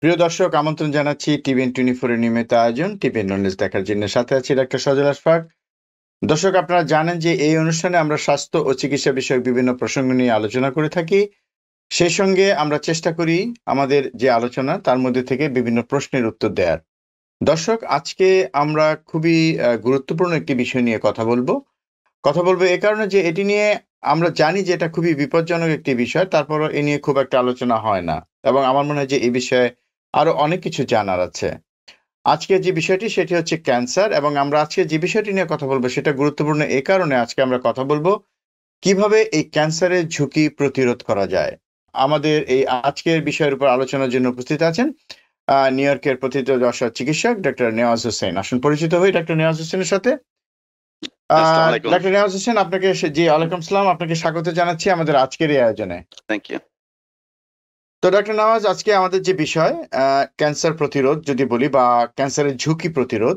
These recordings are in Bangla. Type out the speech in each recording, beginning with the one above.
প্রিয় দর্শক, আমন্ত্রণ জানাচ্ছি টিভিএন 24 এর নিয়মিত আয়োজন টিভিএন নলেজ দেখার জন্য। সাথে আছি ডাক্তার সজল আশফাক। দর্শক, আপনারা জানেন যে এই অনুষ্ঠানে আমরা স্বাস্থ্য ও চিকিৎসা বিষয়ক বিভিন্ন প্রসঙ্গ নিয়ে আলোচনা করে থাকি। সেই সঙ্গে আমরা চেষ্টা করি আমাদের যে আলোচনা তার মধ্যে থেকে বিভিন্ন প্রশ্নের উত্তর দেওয়ার। দর্শক, আজকে আমরা খুবই গুরুত্বপূর্ণ একটি বিষয় নিয়ে কথা বলবো এ কারণে যে এটি নিয়ে আমরা জানি যে এটা খুবই বিপজ্জনক একটি বিষয়, তারপরও এ নিয়ে খুব একটা আলোচনা হয় না এবং আমার মনে হয় যে এই বিষয়ে আরো অনেক কিছু জানার আছে। আজকে যে বিষয়টি সেটি হচ্ছে ক্যান্সার, এবং আমরা আজকে যে বিষয়টি নিয়ে কথা বলবো সেটা গুরুত্বপূর্ণ এই কারণে আজকে আমরা কথা বলবো কিভাবে এই ক্যান্সারের ঝুঁকি প্রতিরোধ করা যায়। আমাদের এই আজকের বিষয়ের উপর আলোচনার জন্য উপস্থিত আছেন নিউ ইয়র্কের প্রথিতযশা চিকিৎসক ডক্টর নেওয়াজ হোসেন। আসুন পরিচিত হই ডক্টর নেওয়াজ হোসেনের সাথে। আসসালামু আলাইকুম। ডক্টর নেওয়াজ হোসেন, আপনাকে জি ওয়ালাইকুম সালাম, আপনাকে স্বাগত জানাচ্ছি আমাদের আজকের এই আয়োজনে। Thank you. তো ডক্টর নওয়াজ, আজকে আমাদের যে বিষয় ক্যান্সার প্রতিরোধ যদি বলি বা ক্যান্সারের ঝুঁকি প্রতিরোধ,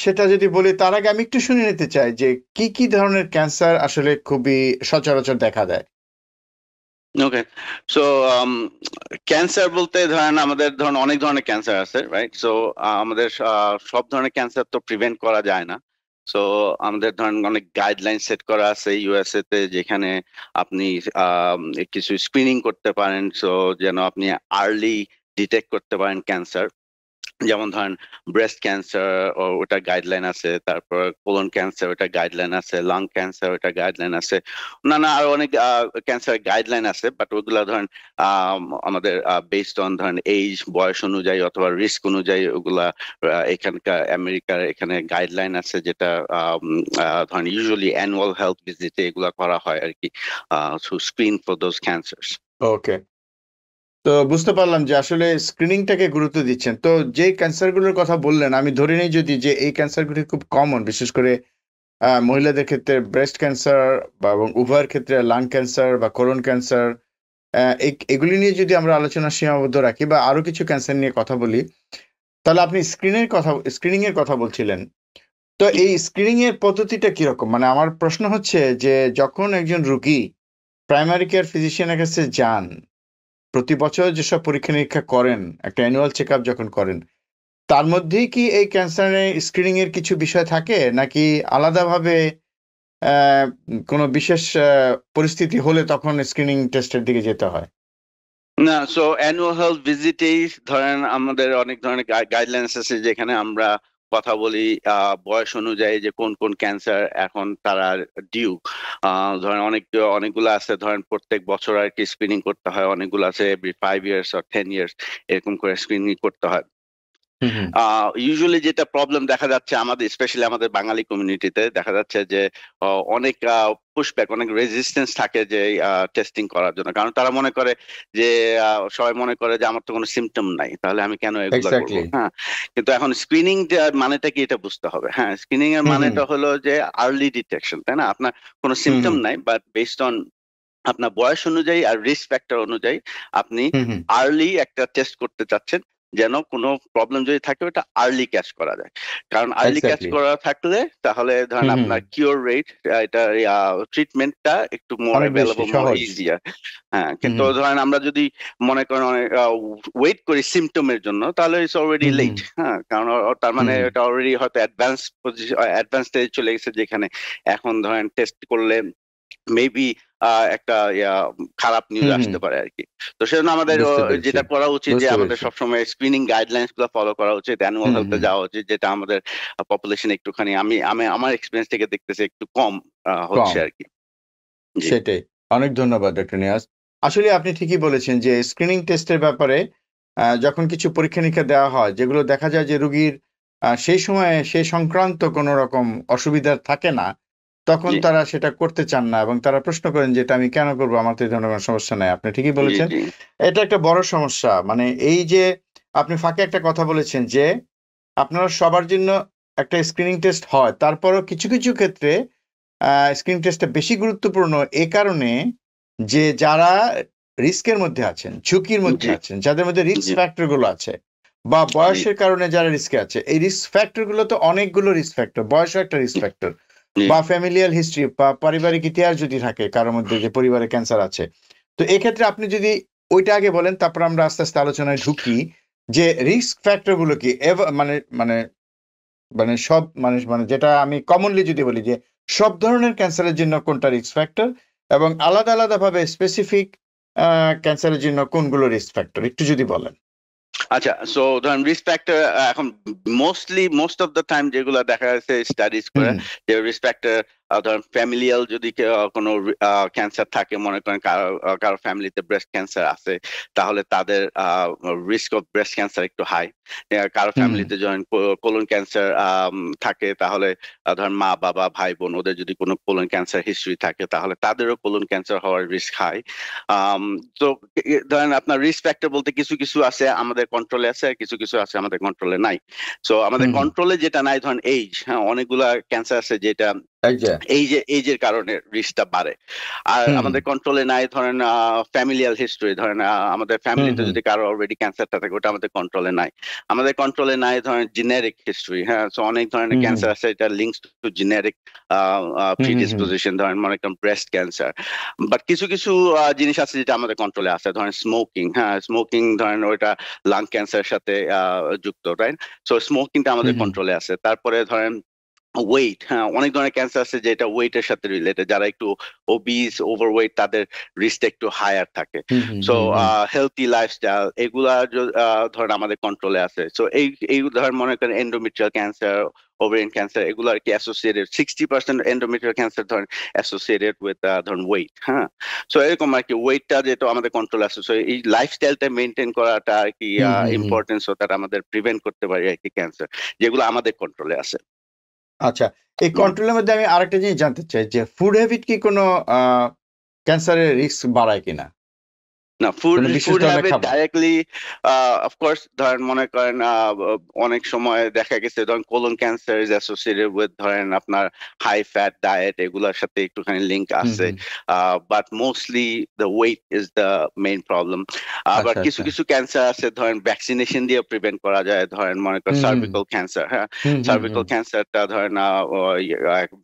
সেটা যদি বলি তার আগে আমি একটু শুনে নিতে চাই যে কি কি ধরনের ক্যান্সার আসলে খুবই সচরাচর দেখা দেয়। ওকে, সো ক্যান্সার বলতে ধরেন আমাদের অনেক ধরনের ক্যান্সার আছে, রাইট? সো আমাদের সব ধরনের ক্যান্সার তো প্রিভেন্ট করা যায় না। সো আমাদের ধরেন অনেক গাইডলাইন সেট করা আছে ইউএসএ তে, যেখানে আপনি কিছু স্ক্রিনিং করতে পারেন, সো যেন আপনি আর্লি ডিটেক্ট করতে পারেন ক্যান্সার। যেমন ধরেন ব্রেস্ট ক্যান্সার, ওটা গাইডলাইন আছে, তারপর কোলন ক্যান্সার ওটা গাইডলাইন আছে, লাং ক্যান্সার ওটা গাইডলাইন আছে, না আরো অনেক ক্যান্সার গাইডলাইন আছে। বাট ওগুলা ধরেন আমাদের বেসড অন ধরেন এইজ, বয়স অনুযায়ী অথবা রিস্ক অনুযায়ী ওগুলা এখানকার আমেরিকার এখানে গাইডলাইন আছে, যেটা ধরেন ইউজুয়ালি অ্যানুয়াল হেলথ ভিজিটে এগুলা করা হয় আর কি, to screen for those cancers. Okay, তো বুঝতে পারলাম যে আসলে স্ক্রিনিংটাকে গুরুত্ব দিচ্ছেন। তো যে ক্যান্সারগুলোর কথা বললেন, আমি ধরে নিই যদি যে এই ক্যান্সারগুলি খুব কমন, বিশেষ করে মহিলাদের ক্ষেত্রে ব্রেস্ট ক্যান্সার বা এবং উভয়ের ক্ষেত্রে লাং ক্যান্সার বা কোলন ক্যান্সার, এগুলি নিয়ে যদি আমরা আলোচনা সীমাবদ্ধ রাখি বা আরো কিছু ক্যান্সার নিয়ে কথা বলি, তাহলে আপনি স্ক্রিনিং এর কথা বলছিলেন। তো এই স্ক্রিনিং এর পদ্ধতিটা কিরকম? মানে আমার প্রশ্ন হচ্ছে যে যখন একজন রোগী প্রাইমারি কেয়ার ফিজিশিয়ানের কাছে যান, প্রতি বছর যেসব পরীক্ষা নিরীক্ষা করেন, একটা অ্যানুয়াল চেক আপ যখন করেন, তার মধ্যেই কি এই ক্যান্সারের স্ক্রিনিং এর কিছু বিষয় থাকে, নাকি আলাদাভাবে কোনো বিশেষ পরিস্থিতি হলে তখন স্ক্রিনিং টেস্টের দিকে যেতে হয়? না, সো অ্যানুয়াল হেলথ ভিজিটেই ধরেন আমাদের অনেক ধরনের গাইডলাইন্স আছে, যেখানে আমরা কথা বলি বয়স অনুযায়ী যে কোন কোন ক্যান্সার এখন তারা ডিউ। ধরেন অনেকগুলো আছে, ধরেন প্রত্যেক বছর আর কি স্ক্রিনিং করতে হয়, অনেকগুলো আছে এভরি 5 ইয়ার্স or 10 ইয়ার্স এরকম করে স্ক্রিনিং করতে হয়। ইউজুয়ালি যেটা প্রবলেম দেখা যাচ্ছে আমাদের, স্পেশালি আমাদের বাঙালি কমিউনিটিতে দেখা যাচ্ছে যে অনেক পুশব্যাক, অনেক রেজিস্ট্যান্স থাকে যে টেস্টিং করার জন্য, কারণ তারা মনে করে যে সবাই মনে করে যে আমার তো কোনো সিমটম নাই, তাহলে আমি কেন এগুলো করবো? এক্স্যাক্টলি। হ্যাঁ, কিন্তু এখন স্ক্রিনিং মানেটা কি এটা বুঝতে হবে। হ্যাঁ, স্ক্রিনিং এর হুম, হুম, মানেটা হলো যে আর্লি ডিটেকশন, তাই না? আপনার কোনো হুম, সিমটম হুম, নাই, বাট বেসড অন আপনার বয়স অনুযায়ী আর রিস্ক ফ্যাক্টর অনুযায়ী আপনি হুম, হুম, আর্লি একটা টেস্ট করতে চাচ্ছেন, যেন কোনো প্রবলেম যদি থাকে ওটা আর্লি ক্যাচ করা যায়। কারণ আর্লি ক্যাচ এক্স্যাক্টলি। করা থাকলে তাহলে ধরেন হুম, হুম, আপনার কিওর রেট, এটা ট্রিটমেন্টটা একটু মোর অনেক বেশি অ্যাভেলেবল, মোর সহজ। ইজিয়ার। হ্যাঁ, হুম, কিন্তু হুম, ধরেন আমরা যদি মনে করেন ওয়েট করি সিমটমের জন্য, তাহলে it's already hmm, hmm, late. হ্যাঁ, কারণ তার হুম, মানে হুম, এটা অলরেডি হয়তো অ্যাডভান্স স্টেজে চলে গেছে, যেখানে এখন ধরেন টেস্ট করলে মেবি একটা খারাপ নিউজ হুম, হুম, আসতে পারে আর কি। তো সেজন্য আমাদের বুঝতে পেরেছি, যেটা করা উচিত যে বুঝতে আমাদের পেরেছি। সবসময় স্ক্রিনিং গাইডলাইন্স গুলো ফলো করা উচিত, অ্যানুয়াল হুম, হেলথে হুম, যাওয়া উচিত, যেটা আমাদের পপুলেশন একটুখানি, আমি আমি আমার এক্সপিরিয়েন্স থেকে দেখতেছি একটু কম হচ্ছে কম। আর কি। জি। সেটাই। অনেক ধন্যবাদ ডক্টর নিয়াজ। আসলে আপনি ঠিকই বলেছেন যে স্ক্রিনিং টেস্টের ব্যাপারে যখন কিছু পরীক্ষা-নিরীক্ষা দেওয়া হয়, যেগুলো দেখা যায় যে রোগীর সেই সময়ে সে সংক্রান্ত কোনো রকম অসুবিধা থাকে না, তখন জি। তারা সেটা করতে চান না এবং তারা প্রশ্ন করেন যে, "এটা আমি কেন করব? আমার তো এই ধরনের কোনো সমস্যা নাই।" আপনি ঠিকই জি। বলেছেন। জি। এটা একটা বড় সমস্যা। মানে এই যে আপনি ফাঁকে একটা কথা বলেছেন যে, আপনারা সবার জন্য একটা স্ক্রিনিং টেস্ট হয়। তারপরেও কিছু ক্ষেত্রে স্ক্রিন টেস্টটা বেশি গুরুত্বপূর্ণ এ কারণে যে যারা রিস্কের মধ্যে আছেন, ঝুঁকির মধ্যে জি। আছেন, যাদের মধ্যে রিস্ক জি। ফ্যাক্টর গুলো আছে বা জি। বয়সের কারণে যারা রিস্কে আছে, এই রিস্ক ফ্যাক্টর গুলো তো অনেকগুলো রিস্ক ফ্যাক্টর, বয়সও একটা রিস্ক ফ্যাক্টর জি। বা ফ্যামিলিয়াল হিস্ট্রি বা পারিবারিক ইতিহাস যদি থাকে কারোর মধ্যে যে পরিবারে ক্যান্সার আছে। তো এক্ষেত্রে আপনি যদি ওইটা আগে বলেন, তারপর আমরা আস্তে আস্তে আলোচনায় ঢুকি যে রিস্ক ফ্যাক্টর গুলো কি, মানে মানে মানে সব মানুষ, মানে যেটা আমি কমনলি যদি বলি যে সব ধরনের ক্যান্সারের জন্য কোনটা রিস্ক ফ্যাক্টর, এবং আলাদা আলাদা ভাবে স্পেসিফিক ক্যান্সারের জন্য কোনগুলো রিস্ক ফ্যাক্টর, একটু যদি বলেন। আচ্ছা, সো ধরেন রিস্ক ফ্যাক্টর এখন মোস্ট অফ দ্য টাইম যেগুলো দেখা যাচ্ছে স্টাডিজ করে, হুম যে রিস্ক ফ্যাক্টর ধরেন ফ্যামিলিয়াল যদি কোনো ক্যান্সার থাকে, মনে করেন কারো ফ্যামিলিতে ব্রেস্ট ক্যান্সার আছে, তাহলে তাদের রিস্ক অফ ব্রেস্ট ক্যান্সার একটু হাই। কারো হুম ফ্যামিলিতে যখন কোলন ক্যান্সার থাকে, তাহলে ধরেন মা বাবা ভাই বোন ওদের যদি কোনো কোলন ক্যান্সার হিস্ট্রি থাকে, তাহলে তাদেরও কোলন ক্যান্সার হওয়ার রিস্ক হাই। তো ধরেন আপনার রিস্ক ফ্যাক্টর বলতে কিছু কিছু আছে আমাদের কন্ট্রোলে আছে, আর কিছু কিছু আছে আমাদের কন্ট্রোলে নাই। সো আমাদের হুম হুম। কন্ট্রোলে যেটা নাই, ধরেন এইজ, হ্যাঁ, অনেকগুলা ক্যান্সার আছে যেটা এই যে এইজের কারণে রিস্কটা বাড়ে। আর হুম আমাদের কন্ট্রোলে নাই ধরেন ফ্যামিলিয়াল হিস্ট্রি, ধরেন আমাদের হুম ফ্যামিলিতে হুম যদি কারো অলরেডি ক্যান্সারটা থাকে, ওটা আমাদের কন্ট্রোলে নাই। আমাদের কন্ট্রোলে নাই ধরেন জেনেরিক হিস্ট্রি, হ্যাঁ, সো অনেক ধরনের হুম হুম ক্যান্সার আছে এটা লিঙ্কস টু জেনেরিক হুম হুম হুম প্রিডিসপোজিশন, ধরেন মনে করেন ব্রেস্ট ক্যান্সার। বাট কিছু কিছু জিনিস আছে যেটা আমাদের কন্ট্রোলে আছে, ধরেন স্মোকিং, হ্যাঁ, স্মোকিং ধরেন ওইটা লাং ক্যান্সারের সাথে যুক্ত, রাইট? সো স্মোকিংটা আমাদের হুম কন্ট্রোলে আছে। তারপরে ধরেন ওয়েট, হ্যাঁ, অনেক ধরনের ক্যান্সার আছে যেটা ওয়েটের সাথে রিলেটেড, যারা একটু ওবিস ওভারওয়েট তাদের রিস্কটা একটু হায়ার থাকে। হুম হুম সো হুম হুম হেলথি লাইফস্টাইল এগুলা ধরেন আমাদের কন্ট্রোলে আছে। সো এই ধরেন মনে করেন এন্ডোমেট্রিয়াল ক্যান্সার, ওভারিয়ান ক্যান্সার, এগুলো আর কি অ্যাসোসিয়েটেড, 60% এন্ডোমেট্রিয়াল ক্যান্সার ধরেন অ্যাসোসিয়েটেড উইথ ধরেন ওয়েট, হ্যাঁ। সো এরকম আর কি ওয়েটটা যেটা আমাদের কন্ট্রোল আছে, সো এই লাইফস্টাইলটা মেনটেন করাটা আর কি হুম হুম হুম। ইম্পর্টেন্স, ও তার আমাদের প্রিভেন্ট করতে পারি আর কি ক্যান্সার, যেগুলো আমাদের কন্ট্রোলে আছে। আচ্ছা, এই কন্ট্রোলের মধ্যে আমি আরেকটা জিনিস জানতে চাই যে ফুড হ্যাবিট কি কোনো ক্যান্সারের রিস্ক বাড়ায় কিনা, না, ফুড কোনো বিশেষ ফুড ধরনের হ্যাবিট খাবার? ডাইরেক্টলি অফকোর্স ধরেন মনে করেন অনেক সময় দেখা গেছে ধরেন colon cancer is associated with ধরেন আপনার হাই ফ্যাট ডায়েট, এগুলোর সাথে একটুখানি লিঙ্ক হুম আছে। হুম। But mostly the weight is the main problem. আবার আচ্ছা কিছু আচ্ছা। কিছু ক্যান্সার আছে ধরেন ভ্যাকসিনেশন দিয়ে প্রিভেন্ট করা যায়, ধরেন মনে করেন হুম হুম সার্ভিক্যাল ক্যান্সার, হ্যাঁ, হুম হুম হুম। সার্ভিক্যাল ক্যান্সারটা ধরেন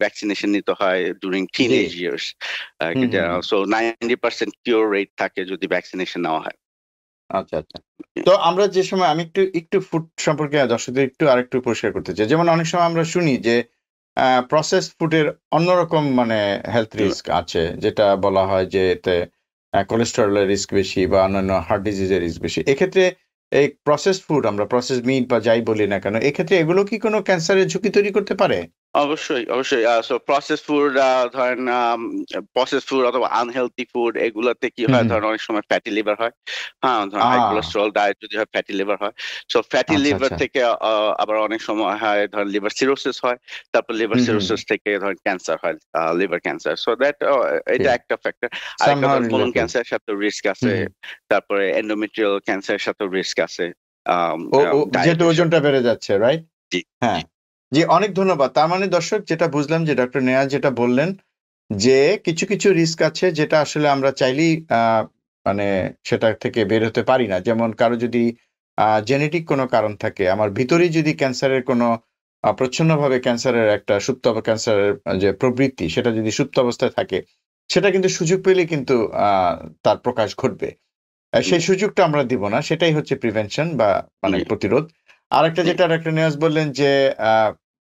ভ্যাকসিনেশন নিতে হয় ডুরিং জি। Teenage years. হুম হুম হুম। সো 90% কিওর রেট থাকে যদি ভ্যাকসিনেশন নেওয়া হয়। আচ্ছা আচ্ছা। তো আমরা যে সময় আমি একটু একটু ফুড সম্পর্কে দর্শকদের একটু আরেকটু পরিষ্কার করতে চাই, যেমন অনেক সময় আমরা শুনি যে প্রসেস ফুডের অন্যরকম মানে হেলথ রিস্ক আছে, যেটা বলা হয় যে এতে কোলেস্টেরলের রিস্ক বেশি বা অন্যান্য হার্ট ডিজিজের রিস্ক বেশি। এক্ষেত্রে এই প্রসেস ফুড, আমরা প্রসেস মিট বা যাই বলি না কেন, এক্ষেত্রে এগুলো কি কোনো ক্যান্সারের ঝুঁকি তৈরি করতে পারে? অবশ্যই অবশ্যই। সো প্রসেস ফুড, ধরেন প্রসেস ফুড অথবা আনহেলথি ফুড, এগুলাতে কি হুম হয়, হুম। ধরেন অনেক সময় ফ্যাটি লিভার হয়, হ্যাঁ, ধরেন হাই আহ কোলেস্টেরল ডায়েট যদি হয় ফ্যাটি লিভার হয়। সো ফ্যাটি আচ্ছা লিভার আচ্ছা। থেকে আবার অনেক সময় হয় ধরেন লিভার সিরোসিস হয়, তারপর লিভার হুম হুম। সিরোসিস থেকে ধরেন ক্যান্সার হয়, লিভার ক্যান্সার। সো দ্যাট এটা ঠিক। একটা ফ্যাক্টর। আরেকটা সামহাউ ধরেন কোলন রিলেটেড। ক্যান্সারের সাথে রিস্ক হুম আছে, হুম। তারপরে এন্ডোমেট্রিয়াল ক্যান্সারের সাথে রিস্ক আছে ও ও যেহেতু ডায়েটের সাথে। ওজনটা বেড়ে যাচ্ছে, রাইট? জি জি। হ্যাঁ। জি, অনেক ধন্যবাদ। তার মানে দর্শক যেটা বুঝলাম যে ডক্টর নেহাল যেটা বললেন যে কিছু কিছু রিস্ক আছে যেটা আসলে আমরা চাইলেই মানে সেটা থেকে বের হতে পারি না। যেমন কারো যদি জেনেটিক কোনো কারণ থাকে, আমার ভিতরেই যদি ক্যান্সারের কোনো প্রচ্ছন্নভাবে ক্যান্সারের একটা সুপ্ত ক্যান্সারের যে প্রবৃত্তি সেটা যদি সুপ্ত অবস্থায় থাকে, সেটা কিন্তু সুযোগ পেলেই কিন্তু তার প্রকাশ ঘটবে। সেই জি সুযোগটা আমরা দিব না। সেটাই হচ্ছে প্রিভেনশন বা মানে জি প্রতিরোধ। আরেকটা জি যেটা ডক্টর নিয়াজ বললেন যে আ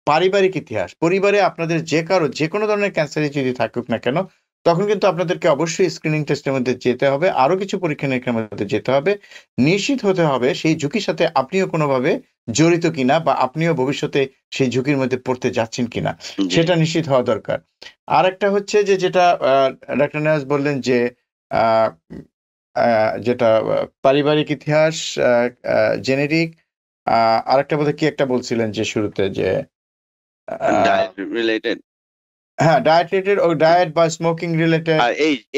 পারিবারিক ইতিহাস। পরিবারে আপনাদের যে কারো যেকোনো ধরনের ক্যান্সারই যদি থাকুক না কেন, তখন কিন্তু আপনাদেরকে অবশ্যই স্ক্রিনিং টেস্টের মধ্যে যেতে হবে। আরো কিছু পরীক্ষা-নিরীক্ষার মধ্যে যেতে হবে। নিশ্চিত হতে হবে সেই ঝুঁকির সাথে আপনিও কোনোভাবে জড়িত কিনা বা আপনিও ভবিষ্যতে সেই ঝুঁকির মধ্যে পড়তে যাচ্ছেন কিনা, জি সেটা নিশ্চিত হওয়া দরকার। আরেকটা হচ্ছে যে যেটা ডক্টর নিয়াজ বললেন যে আ আ যেটা পারিবারিক ইতিহাস, আ আ জেনেটিক, আ আরেকটা বোধহয় কি একটা বলছিলেন যে শুরুতে যে আ ডায়েট রিলেটেড। হ্যাঁ, ডায়েট রিলেটেড, ও ডায়েট বা স্মোকিং রিলেটেড। আর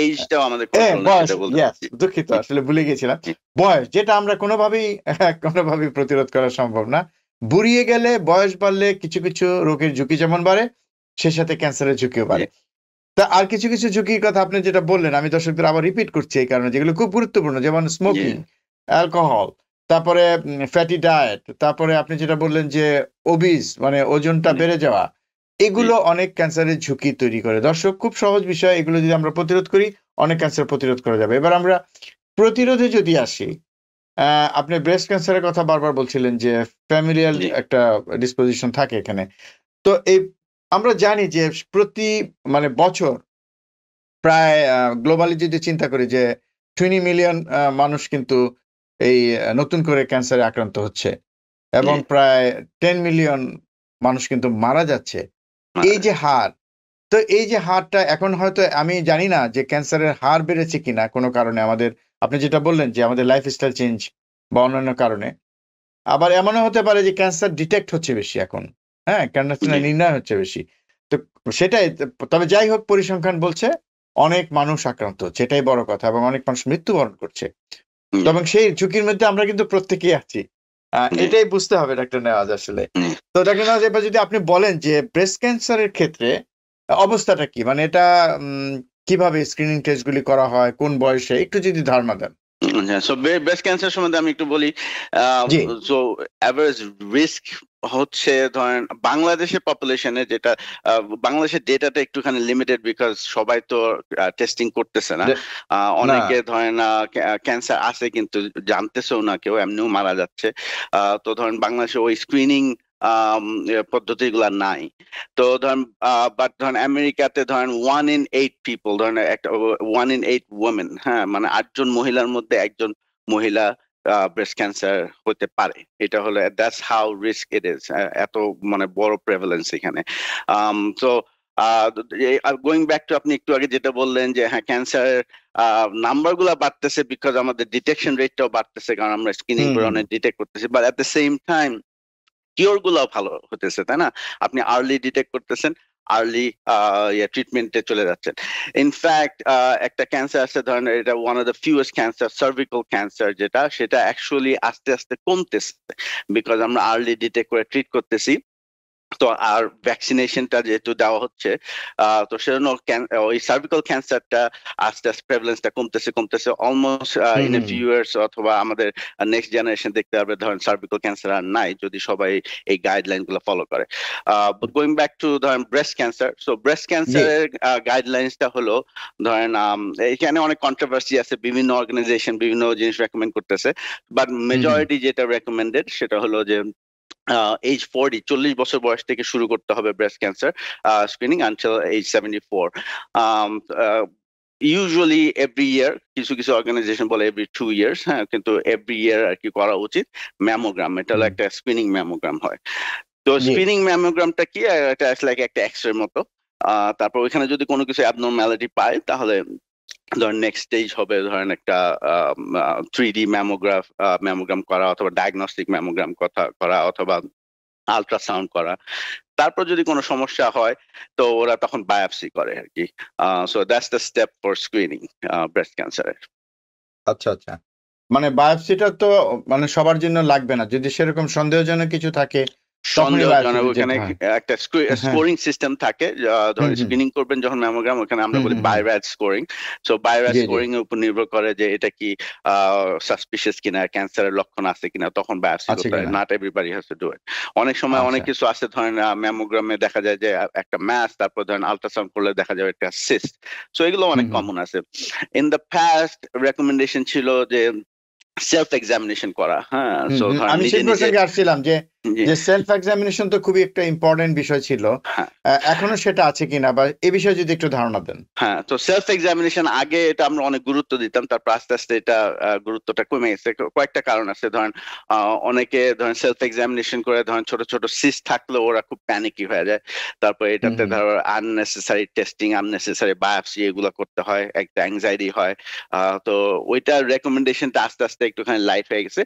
এইজটাও আমাদের এ কন্ট্রোল নেই, বয়স, সেটা বলতে ইয়েস, চাচ্ছি। দুঃখিত জি, আসলে ভুলে গিয়েছিলাম। জি, বয়স যেটা আমরা কোনোভাবেই কোনোভাবেই প্রতিরোধ করা সম্ভব না। বুড়িয়ে গেলে, বয়স বাড়লে কিছু কিছু রোগের ঝুঁকি যেমন বাড়ে, সেই সাথে ক্যান্সারের ঝুঁকিও জি, বাড়ে। তা আর কিছু কিছু ঝুঁকির কথা আপনি যেটা বললেন, আমি দর্শকদের আবার রিপিট করছি এই কারণে, যেগুলো খুব গুরুত্বপূর্ণ, যেমন জি, স্মোকিং, অ্যালকোহল, তারপরে ফ্যাটি ডায়েট, তারপরে আপনি যেটা বললেন যে ওবিস মানে ওজনটা জি, বেড়ে যাওয়া। জি, এগুলো অনেক ক্যান্সারের ঝুঁকি তৈরি করে। দর্শক, খুব সহজ বিষয়, এগুলো যদি আমরা প্রতিরোধ করি অনেক ক্যান্সার প্রতিরোধ করা যাবে। এবার আমরা প্রতিরোধে যদি আসি, আপনি ব্রেস্ট ক্যান্সারের কথা বারবার বলছিলেন যে ফ্যামিলিয়াল জি একটা ডিসপোজিশন থাকে এখানে। তো এই আমরা জানি যে প্রতি মানে বছর প্রায় গ্লোবালি যদি চিন্তা করি যে 20 মিলিয়ন মানুষ কিন্তু এই নতুন করে ক্যান্সারে আক্রান্ত হচ্ছে এবং জি প্রায় 10 মিলিয়ন মানুষ কিন্তু মারা যাচ্ছে। এই যে হার, তো এই যে হারটা এখন হয়তো আমি জানি না যে ক্যান্সারের হার বেড়েছে কিনা কোনো কারণে আমাদের, আপনি যেটা বললেন যে আমাদের লাইফস্টাইল চেঞ্জ বা অন্যান্য কারণে। আবার এমনও হতে পারে যে ক্যান্সার ডিটেক্ট হচ্ছে বেশি এখন। হ্যাঁ? ক্যান্সার জি নির্ণয় হচ্ছে বেশি। তো সেটাই, তবে যাই হোক পরিসংখ্যান বলছে অনেক মানুষ আক্রান্ত হচ্ছে। এটাই বড় কথা এবং অনেক মানুষ মৃত্যুবরণ করছে। জি এবং সেই ঝুঁকির মধ্যে আমরা কিন্তু প্রত্যেকেই আছি। জি এটাই বুঝতে হবে ডাক্তার নেওয়াজ আসলে। জি তো ডাক্তার নেওয়াজ, এবার যদি আপনি বলেন যে ব্রেস্ট ক্যান্সারের ক্ষেত্রে অবস্থাটা কি? মানে এটা কিভাবে স্ক্রিনিং টেস্ট গুলি করা হয়? কোন বয়সে? একটু যদি ধারণা দেন। হ্যাঁ, সো ব্রেস্ট ক্যান্সার সম্বন্ধে আমি একটু বলি। জি। সো এভারেজ রিস্ক হচ্ছে ধরেন বাংলাদেশের পপুলেশনে যেটা বাংলাদেশের ডেটাটা একটুখানি লিমিটেড বিকজ সবাই তো টেস্টিং করতেছে না। যে না। অনেকে ধরেন ক্যান্সার আছে কিন্তু জানতেছেও না, কেউ এমনিও মারা যাচ্ছে। তো ধরেন বাংলাদেশে ওই স্ক্রিনিং পদ্ধতিগুলা নাই। তো ধরেন বাট ধরেন আমেরিকাতে ধরেন 1 in 8 পিপল, ধরেন একটা 1 in 8 ওমেন, হ্যাঁ, মানে 8 জন মহিলার মধ্যে একজন মহিলা ব্রেস্ট ক্যান্সার হতে পারে। এটা হলো that's how risk it is, এত মানে বড় প্রেভালেন্স এখানে। তো গোয়িং ব্যাক টু আপনি একটু আগে যেটা বললেন যে হ্যাঁ ক্যান্সারের নাম্বার গুলা বাড়তেছে বিকজ আমাদের ডিটেকশন রেটটাও বাড়তেছে, কারণ আমরা স্ক্রিনিং হুম, করে হুম। অনেক ডিটেক্ট করতেছি, but at the same time cure গুলাও ভালো হতেছে, তাই না? আপনি আর্লি ডিটেক্ট করতেছেন, আর্লি ট্রিটমেন্টে চলে যাচ্ছেন। ইনফ্যাক্ট একটা ক্যান্সার আছে ধরেন, এটা one of the fewest cancer, cervical cancer, যেটা সেটা অ্যাকচুয়ালি আস্তে আস্তে কমতেছে বিকজ আমরা আর্লি ডিটেক্ট করে ট্রিট করতেছি। তো আর ভ্যাকসিনেশনটা যেহেতু দেওয়া হচ্ছে, তো সেজন্য ওই সার্ভিক্যাল ক্যান্সারটা আস্তে আস্তে প্রেভেলেন্সটা কমতেছে কমতেছে, almost hmm, in a hmm. Few years অথবা আমাদের নেক্সট জেনারেশন দেখতে পারবে ধরেন সার্ভিক্যাল ক্যান্সার আর নাই, যদি সবাই এই গাইডলাইন গুলো ফলো করে। গোয়িং ব্যাক টু ধরেন ব্রেস্ট ক্যান্সার, সো ব্রেস্ট জি। ক্যান্সারের গাইডলাইন্সটা হলো ধরেন এখানে অনেক কন্ট্রোভার্সি আছে, বিভিন্ন অর্গানাইজেশন বিভিন্ন জিনিস রেকমেন্ড করতেছে, বাট হুম, হুম। মেজরিটি যেটা রেকমেন্ডেড সেটা হলো যে এজ 40 বয়স থেকে শুরু করতে হবে breast cancer screening until age 74। Usually every year, কিছু কিছু অর্গানাইজেশন বলে এভরি 2 ইয়ার্স, হ্যাঁ, কিন্তু এভরি ইয়ার আর কি করা উচিত। ম্যামোগ্রাম, এটা হলো হুম। একটা স্ক্রিনিং ম্যামোগ্রাম হয়। তো জি। স্ক্রিনিং ম্যামোগ্রামটা কি, এটা লাইক একটা এক্স রে মতো। তারপর ওইখানে যদি কোনো কিছু অ্যাবনর্মালিটি পায় তাহলে ধরেন নেক্সট স্টেজ হবে ধরেন একটা 3D ম্যামোগ্রাম করা, অথবা ডায়াগনস্টিক ম্যামোগ্রাম কথা করা, অথবা আল্ট্রাসাউন্ড করা। তারপর যদি কোনো সমস্যা হয় তো ওরা তখন বায়োপসি করে আর কি। So that's the step for screening breast ক্যান্সারের। আচ্ছা, আচ্ছা। মানে বায়োপসিটা তো মানে সবার জন্য লাগবে না। যদি সেরকম সন্দেহজনক কিছু থাকে তখনই সন্দেহজনক বায়োপসিতে ওখানে যেতে হয়। একটা হ্যাঁ। স্কোরিং সিস্টেম থাকে। হুম, ধরেন হুম। স্ক্রিনিং করবেন যখন ম্যামোগ্রাম, ওখানে আমরা হুম, বলি হুম, হুম। বায়োরাজ স্কোরিং। সো বায়োরাজ জি, জি। স্কোরিং এর উপর নির্ভর করে যে এটা কি সাসপিশিয়াস কিনা, ক্যান্সারের লক্ষণ আছে কিনা, তখন বায়োপসি আছে করতে হয়। কিনা। Not everybody has to do it. অনেক সময় অনেক আচ্ছা। কিছু আছে ধরেন ম্যামোগ্রামে দেখা যায় যে একটা ম্যাস, তারপর ধরেন আল্ট্রাসাউন্ড করলে দেখা যাবে একটা সিস্ট। সো এগুলো হুম, অনেক হুম। কমন আছে। ইন দ্য পাস্ট রেকমেন্ডেশন ছিল যে সেলফ এক্সামিনেশন করা, হ্যাঁ, হুম, সো হুম। ধরেন আমি নিজে সেই নিজে। প্রসঙ্গে আসছিলাম যে, জি, যে সেলফ এক্সামিনেশন তো খুবই একটা ইম্পোর্টেন্ট বিষয় ছিল। হ্যাঁ এখনো সেটা আছে কিনা বা এ বিষয়ে যদি একটু ধারণা দেন। হ্যাঁ। তো সেলফ এক্সামিনেশন আগে এটা আমরা অনেক গুরুত্ব দিতাম, তারপর আস্তে আস্তে এটা গুরুত্বটা কমে গেছে। কয়েকটা কারণ আছে, ধরেন অনেকে ধরেন সেলফ এক্সামিনেশন করে ধরেন ছোট ছোট সিস্ট থাকলে ওরা খুব প্যানিকি হয়ে যায়। তারপর হুম, এটাতে হুম। ধরো আননেসেসারি টেস্টিং, আননেসেসারি বায়োপসি এগুলো করতে হয়, একটা অ্যাংজাইটি হয়। তো ওইটার রেকমেন্ডেশনটা আস্তে আস্তে একটুখানি লাইট হয়ে গেছে।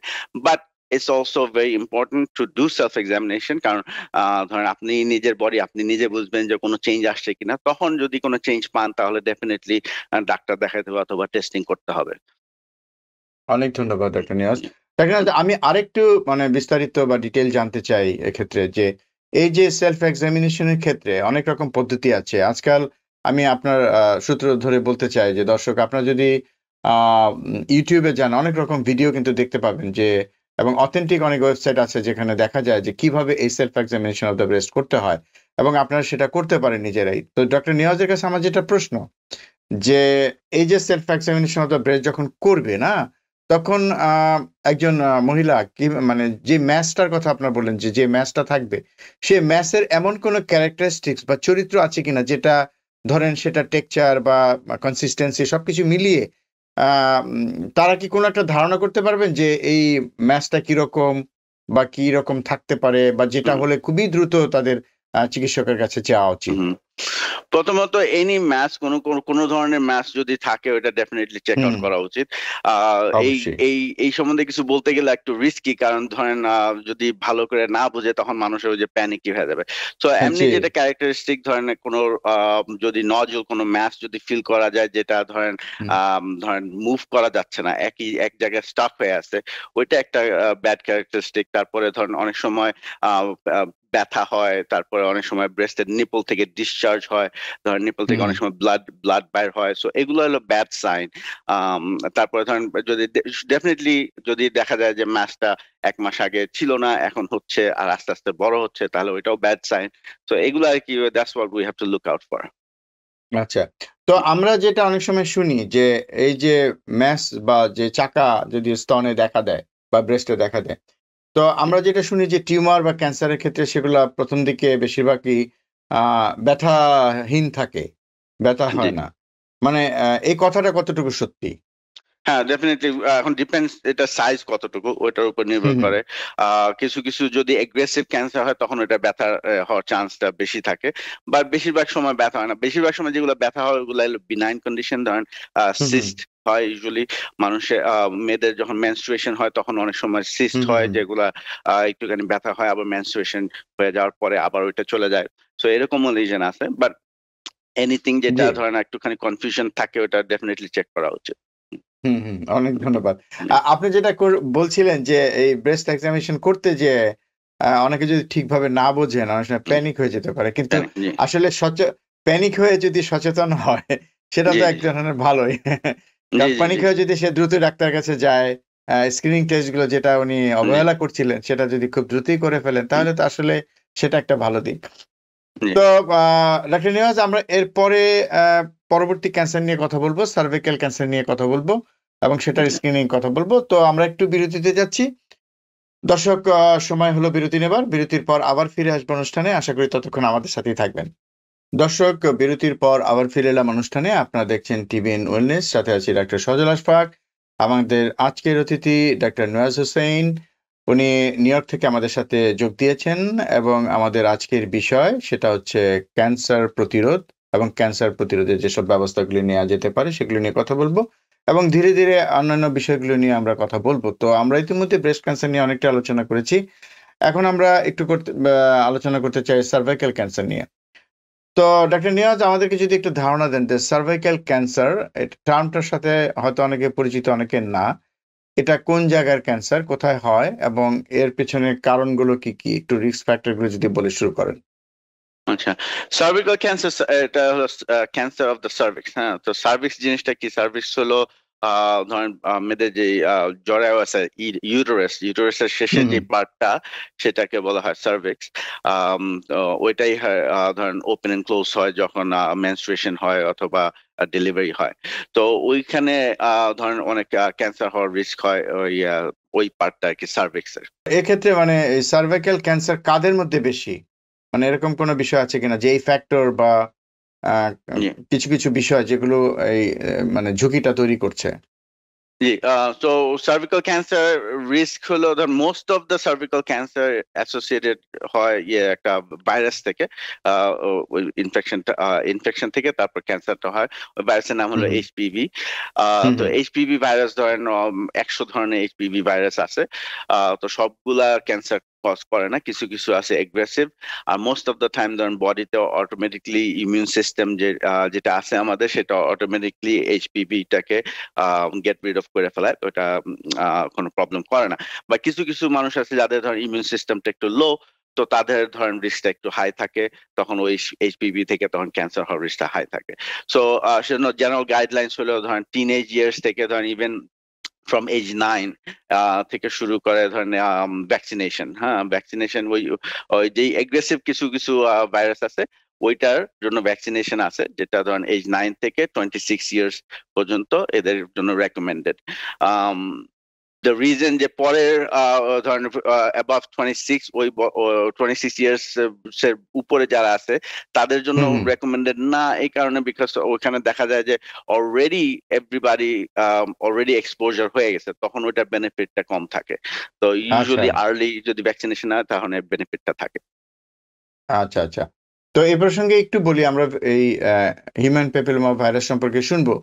But it's also very important to do self examination, কারণ ধরেন আপনি নিজের বডি আপনি নিজে বুঝবেন যে কোনো চেঞ্জ আসছে কিনা। তখন যদি কোনো চেঞ্জ পান তাহলে ডেফিনেটলি ডাক্তার দেখাতে হবে অথবা টেস্টিং করতে হবে। অনেক ধন্যবাদ ডক্টর নিয়াজ। ডক্টর নিয়াজ, আমি আরেকটু মানে বিস্তারিত বা ডিটেইল জানতে চাই এক্ষেত্রে যে, এই যে সেলফ এক্সামিনেশন এর ক্ষেত্রে অনেক রকম পদ্ধতি আছে। আজকাল আমি আপনার সূত্র ধরে বলতে চাই যে, দর্শক আপনারা যদি YouTube এ যান অনেক রকম ভিডিও কিন্তু দেখতে পাবেন যে, এবং অথেন্টিক অনেক ওয়েবসাইট আছে যেখানে দেখা যায় যে কিভাবে এই self examination of the breast করতে হয় এবং আপনারা সেটা করতে পারেন নিজেরাই। তো ডক্টর নিয়াজের কাছে আমার যেটা প্রশ্ন যে এই যে self examination of the breast যখন করবে না, তখন একজন মহিলা কি মানে যে ম্যাচটার কথা আপনার বললেন যে ম্যাচটা থাকবে, সে ম্যাচের এমন কোনো ক্যারেক্টারিস্টিক্স বা চরিত্র আছে কিনা যেটা ধরেন সেটা টেক্সচার বা কনসিস্টেন্সি সবকিছু মিলিয়ে তারা কি কোনো একটা ধারণা করতে পারবেন যে এই ম্যাচটা কিরকম বা কি রকম থাকতে পারে, বা যেটা হুম হলে খুবই দ্রুত তাদের চিকিৎসকের কাছে যাওয়া উচিত? হুম প্রথমত এনি ম্যাচ কোনো ধরনের ম্যাচ যদি থাকে ওটা ডেফিনেটলি চেক আউট হুম, করা উচিত। আহ, এই অবশ্যই। এই এই সম্বন্ধে কিছু বলতে গেলে একটু রিস্কি, কারণ ধরেন যদি ভালো করে না বুঝে তখন মানুষের ওই যে প্যানিক হয়ে যাবে। তো এমনি জি। যেটা ক্যারেক্টারিস্টিক ধরেন কোনো যদি নজল কোনো ম্যাচ যদি ফিল করা যায় যেটা ধরেন হুম, ধরেন মুভ করা যাচ্ছে না, এক জায়গায় স্টাক হয়ে আছে, ওইটা একটা ব্যাড ক্যারেক্টারিস্টিক। তারপরে ধরেন অনেক সময় আহ, আহ, ব্যথা হয়, তারপরে অনেক সময় ব্রেস্টের নিপল থেকে ডিসচার্জ হয়, ধরেন নিপল থেকে হুম, অনেক সময় ব্লাড বাইর হয়, সো এগুলো হলো ব্যাড সাইন। তারপরে ধরেন যদি ডেফিনেটলি যদি দেখা যায় যে ম্যাচটা 1 মাস আগে ছিল না, এখন হচ্ছে আর আস্তে আস্তে বড় হচ্ছে, তাহলে ওইটাও ব্যাড সাইন। তো এগুলো আর কি, that's what we have to look out for. আচ্ছা। তো আমরা যেটা অনেক সময় শুনি যে এই যে ম্যাস বা যে চাকা যদি স্তনে দেখা দেয় বা ব্রেস্টে দেখা দেয়, তো আমরা যেটা শুনি যে টিউমার বা ক্যান্সারের ক্ষেত্রে সেগুলা প্রথম দিকে বেশিরভাগই ব্যথাহীন থাকে, ব্যথা জি। হয় না। মানে এই কথাটা কতটুকু সত্যি? হ্যাঁ, ডেফিনেটলি। এখন ডিপেন্ডস, এটা সাইজ কতটুকু ওইটার উপর নির্ভর হুম, হুম, করে। কিছু কিছু যদি এগ্রেসিভ ক্যান্সার হয় তখন ওটা ব্যথা হওয়ার চান্সটা বেশি থাকে, বা বেশিরভাগ সময় ব্যথা হয় না। বেশিরভাগ সময় যেগুলো ব্যথা হয় ওগুলো হলো বিনাইন কন্ডিশন, ধরেন হুম, হুম, সিস্ট হয় ইউজুয়ালি মানুষের, মেয়েদের যখন মেনস্ট্রুয়েশন হয় তখন অনেক সময় সিস্ট হুম, হুম, হয় হুম। যেগুলা একটুখানি ব্যথা হয়, আবার মেনস্ট্রুয়েশন হয়ে যাওয়ার পরে আবার ওইটা চলে যায়। তো এরকমও লিজেন আছে, বাট এনিথিং যেটা জি। ধরেন একটুখানি কনফিউশন থাকে ওটা ডেফিনেটলি চেক করা উচিত। হুম, হুম। অনেক ধন্যবাদ। জি। আপনি যেটা বলছিলেন যে এই ব্রেস্ট এক্সামিনেশন করতে যেয়ে অনেকে যদি ঠিকভাবে না বোঝেন অনেক সময় হুম, প্যানিক হয়ে যেতে পারে। কিন্তু জানি, জি। আসলে প্যানিক হয়ে যদি সচেতন হয় সেটা জি, তো জি, এক ধরনের ভালোই। জি, কারণ জি, প্যানিক জি, হয়ে যদি সে দ্রুত ডাক্তারের কাছে যায়, স্ক্রিনিং টেস্ট গুলো যেটা উনি জি, অবহেলা করছিলেন সেটা যদি খুব দ্রুতই করে ফেলেন হুম, তাহলে তো আসলে সেটা একটা ভালো দিক। জি, তো ডাক্তার নিয়াজ, আমরা এরপরে পরবর্তী ক্যান্সার নিয়ে কথা বলবো, সার্ভাইকাল ক্যান্সার নিয়ে কথা বলবো এবং সেটার জি, স্ক্রিনিং কথা বলবো। তো আমরা একটু বিরতিতে যাচ্ছি। দর্শক, সময় হলো বিরতি নেবার। বিরতির পর আবার ফিরে আসবো অনুষ্ঠানে। আশা করি ততক্ষণ আমাদের সাথেই থাকবেন। দর্শক, বিরতির পর আবার ফিরে এলাম অনুষ্ঠানে। আপনারা দেখছেন টিভিএন ওয়েলনেস, সাথে আছি ডাক্তার সজল আশফাক। আমাদের আজকের অতিথি ডাক্তার নওয়াজ হোসেন। উনি নিউ ইয়র্ক থেকে আমাদের সাথে যোগ দিয়েছেন এবং আমাদের আজকের বিষয় সেটা হচ্ছে ক্যান্সার প্রতিরোধ এবং ক্যান্সার প্রতিরোধের যেসব ব্যবস্থাগুলি নেওয়া যেতে পারে সেগুলো নিয়ে কথা বলবো এবং ধীরে ধীরে অন্যান্য বিষয়গুলো নিয়ে আমরা কথা বলবো। তো আমরা ইতিমধ্যে ব্রেস্ট ক্যান্সার নিয়ে অনেকটা আলোচনা করেছি। এখন আমরা একটু আলোচনা করতে চাই সার্ভাইকাল ক্যান্সার নিয়ে। তো ডক্টর নিয়াজ, আমাদেরকে যদি একটু ধারণা দেন যে সার্ভাইকাল ক্যান্সার টার্মটার সাথে হয়তো অনেকে পরিচিত, অনেকে না। এটা কোন জায়গার ক্যান্সার, কোথায় হয় এবং এর পেছনে কারণগুলো কি কি, একটু রিস্ক ফ্যাক্টর গুলো যদি বলে শুরু করেন। আচ্ছা। সার্ভিক্যাল ক্যান্সার, এটা হলো ক্যান্সার অফ দ্য সার্ভিক্স। হ্যাঁ, তো সার্ভিক্স জিনিসটা কি? সার্ভিক্স হলো ধরেন মেয়েদের যে জরায়ু আছে, ইউটারাসের শেষে হুম, যে হুম, পার্টটা, সেটাকে বলা হয় সার্ভিক্স। ওইটাই হয়, ধরেন ওপেন এন্ড ক্লোজ হয় যখন মেনস্ট্রুয়েশন হয় অথবা ডেলিভারি হয়। তো ওইখানে ধরেন অনেক ক্যান্সার হওয়ার রিস্ক হয় ওই পার্টটা আর কি, সার্ভিক্সের। এক্ষেত্রে মানে এই সার্ভাইকাল ক্যান্সার কাদের মধ্যে বেশি, মানে এরকম কোনো বিষয় আছে কিনা যে এই ফ্যাক্টর বা আহ, কিছু কিছু বিষয় যেগুলো এই মানে ঝুঁকিটা তৈরি করছে? জি, তো সার্ভিক্যাল ক্যান্সার রিস্ক হলো, ধর most of the cervical cancer associated হয় একটা ভাইরাস থেকে। ওই ইনফেকশন থেকে তারপর ক্যান্সারটা হয়। ওই ভাইরাসের নাম হলো হুম, এইচপিভি। হুম, তো হুম, এইচপিভি ভাইরাস ধরেন 100 ধরনের এইচপিভি ভাইরাস আছে। তো সবগুলা ক্যান্সার কজ করে না, কিছু কিছু আছে এগ্রেসিভ। আর মোস্ট অফ দ্য টাইম ধরেন বডিতে অটোমেটিকলি ইমিউন সিস্টেম যেটা আছে আমাদের, সেটা অটোমেটিকলি এইচপিভিটাকে গেট রিড অফ করে ফেলায়, তো এটা কোনো প্রবলেম করে না। বা কিছু কিছু মানুষ আছে যাদের ধরেন ইমিউন সিস্টেমটা একটু লো, তো তাদের ধরেন রিস্কটা একটু হাই থাকে, তখন ওই এইচপিভি থেকে তখন ক্যান্সার হওয়ার রিস্কটা হাই থাকে। সো সেজন্য জেনারেল গাইডলাইন্স হলো ধরেন টিনেজ ইয়ার্স থেকে ধরেন ইভেন ফ্রম এজ 9 থেকে শুরু করে ধরেন ভ্যাকসিনেশন। হ্যাঁ, ভ্যাকসিনেশন ওই ওই যে এগ্রেসিভ কিছু কিছু ভাইরাস আছে, ওইটার জন্য ভ্যাকসিনেশন আছে, যেটা ধরেন এজ 9 থেকে 26 ইয়ার্স পর্যন্ত এদের জন্য রেকমেন্ডেড। দ্য রিজন যে পরের ধরেন অ্যাবাভ 26 ওই 26 ইয়ার্স এর উপরে যারা আছে তাদের জন্য হুম হুম রেকমেন্ডেড না, এই কারণে বিকজ ওখানে দেখা যায় যে অলরেডি এভরিবাডি অলরেডি এক্সপোজার হয়ে গেছে, তখন ওইটার বেনিফিটটা কম থাকে। তো আচ্ছা ইউজুয়ালি আর্লি যদি ভ্যাকসিনেশন হয় তাহলে বেনিফিটটা থাকে। আচ্ছা আচ্ছা। তো এই প্রসঙ্গে একটু বলি, আমরা এই হিউম্যান প্যাপিলোমা ভাইরাস সম্পর্কে শুনবো,